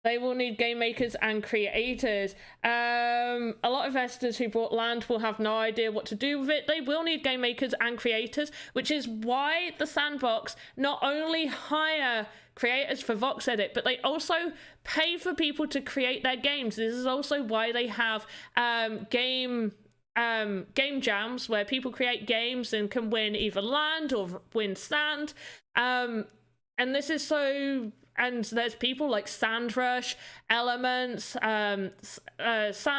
They will need game makers and creators. A lot of investors who bought land will have no idea what to do with it. They will need game makers and creators, which is why the Sandbox not only hire creators for Voxedit, but they also pay for people to create their games. This is also why they have game jams where people create games and can win either land or win sand. And this is so, and there's people like Sandrush, Elements, Sandheim,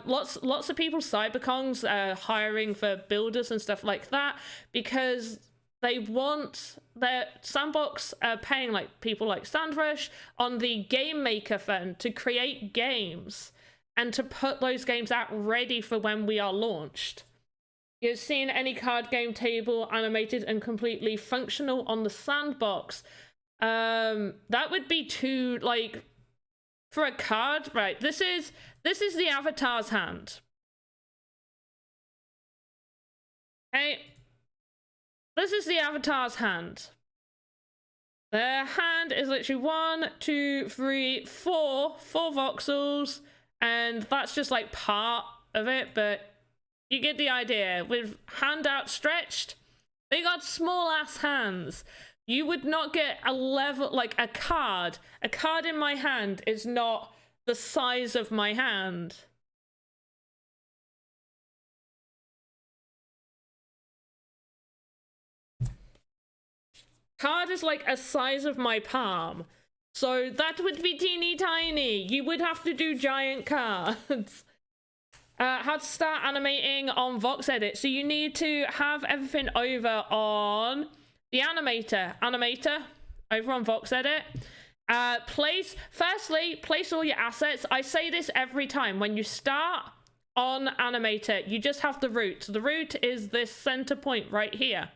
lots of people, Cyberkongs, hiring for builders and stuff like that, because they want their Sandbox paying like people like Sandrush on the Game Maker Fund to create games and to put those games out ready for when we are launched. You've seen any card game table animated and completely functional on the Sandbox. That would be too, like, for a card, right? This is the avatar's hand. Okay. This is the avatar's hand. Their hand is literally 1, 2, 3, 4 voxels, and that's just like part of it, but you get the idea. With hand outstretched, they got small ass hands. You would not get a level, like a card. A card in my hand is not the size of my hand. Card is like a size of my palm. So that would be teeny tiny. You would have to do giant cards. How to start animating on Voxedit. So you need to have everything over on the animator over on Voxedit. Place all your assets. I say this every time. When you start on animator, you just have the root. The root is this center point right here.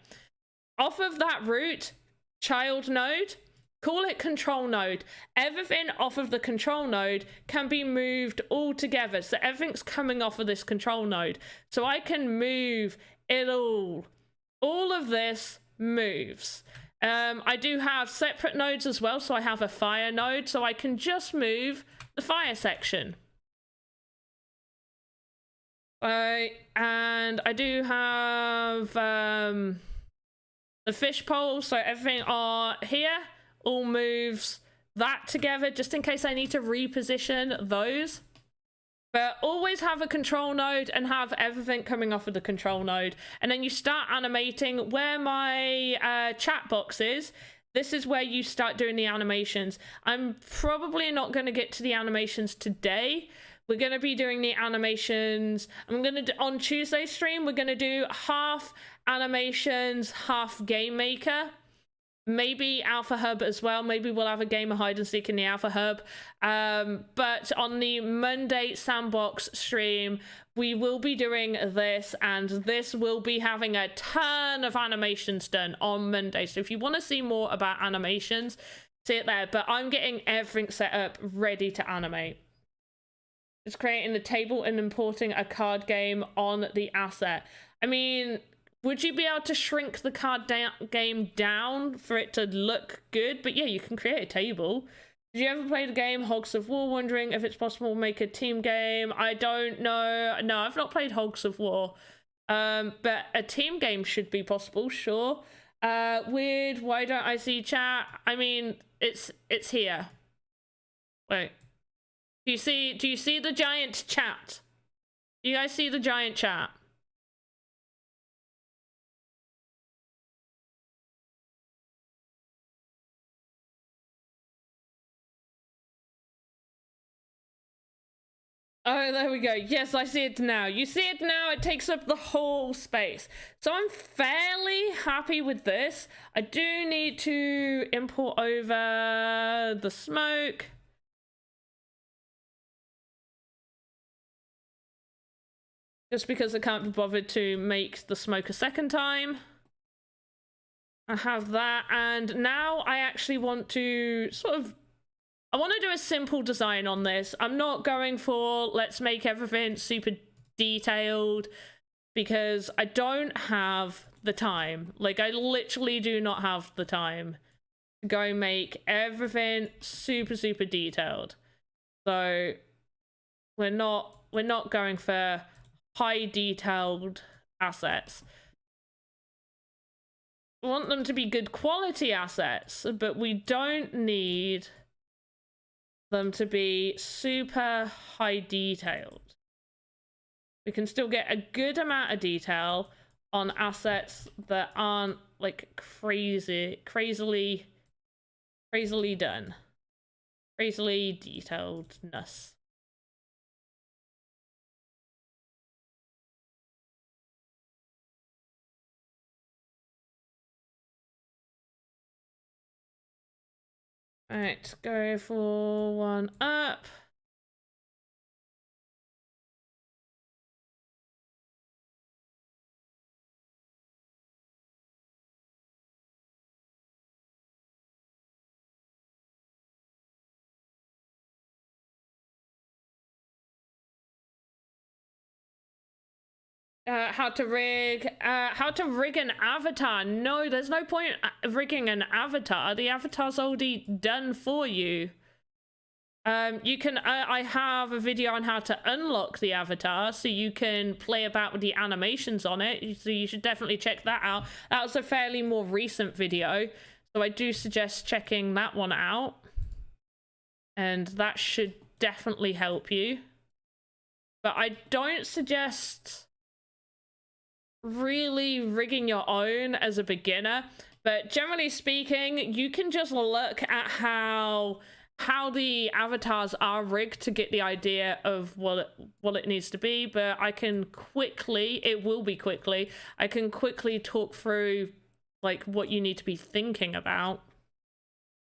Off of that root, child node, call it control node. Everything off of the control node can be moved all together. So everything's coming off of this control node. So I can move it all. All of this moves. I do have separate nodes as well. So I have a fire node. So I can just move the fire section. And I do have the fish pole. So everything here all moves that together, just in case I need to reposition those. But always have a control node and have everything coming off of the control node. And then you start animating where my chat box is. This is where you start doing the animations. I'm probably not going to get to the animations today. We're going to be doing the animations. On Tuesday's stream, we're going to do half animations, half game maker. Maybe Alpha Hub as well. Maybe we'll have a game of hide and seek in the Alpha Hub. But on the Monday Sandbox stream, we will be doing this, and this will be having a ton of animations done on Monday. So if you want to see more about animations, see it there. But I'm getting everything set up, ready to animate. It's creating the table and importing a card game on the asset. I mean, would you be able to shrink the card game down for it to look good? But yeah, you can create a table. Did you ever play the game Hogs of War? Wondering if it's possible to make a team game. I don't know. No, I've not played Hogs of War. But a team game should be possible, sure. Weird, why don't I see chat? I mean, it's here. Wait. Do you see the giant chat? Do you guys see the giant chat? Oh, there we go. Yes, I see it now. You see it now, it takes up the whole space. So I'm fairly happy with this. I do need to import over the smoke. Just because I can't be bothered to make the smoke a second time. I have that, and now I actually want to I want to do a simple design on this. I'm not going for let's make everything super detailed because I don't have the time. Like, I literally do not have the time to go make everything super detailed. So we're not going for high detailed assets. We want them to be good quality assets, but we don't need them to be super high detailed. We can still get a good amount of detail on assets that aren't like crazily done. Crazily detailedness. Alright, go for one up. How to rig an avatar. No, there's no point rigging an avatar. The avatar's already done for you. You can, I have a video on how to unlock the avatar so you can play about with the animations on it. So you should definitely check that out. That was a fairly more recent video. So I do suggest checking that one out. And that should definitely help you. But I don't suggest really rigging your own as a beginner, but generally speaking, you can just look at how the avatars are rigged to get the idea of what it needs to be. But I can quickly, I can quickly talk through like what you need to be thinking about.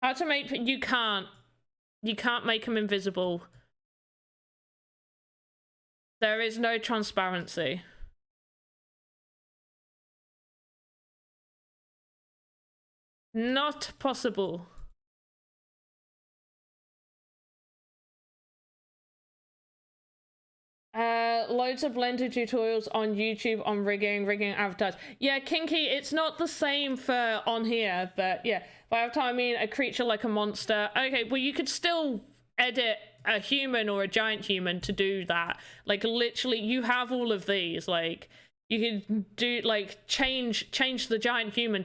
How to make, you can't make them invisible. There is no transparency. Not possible. Loads of Blender tutorials on YouTube on rigging avatars. Yeah, Kinky, it's not the same for on here, but yeah. By avatar, I mean a creature like a monster. Okay, well, you could still edit a human or a giant human to do that. Like, literally, you have all of these. Like, you can do, like, change the giant human to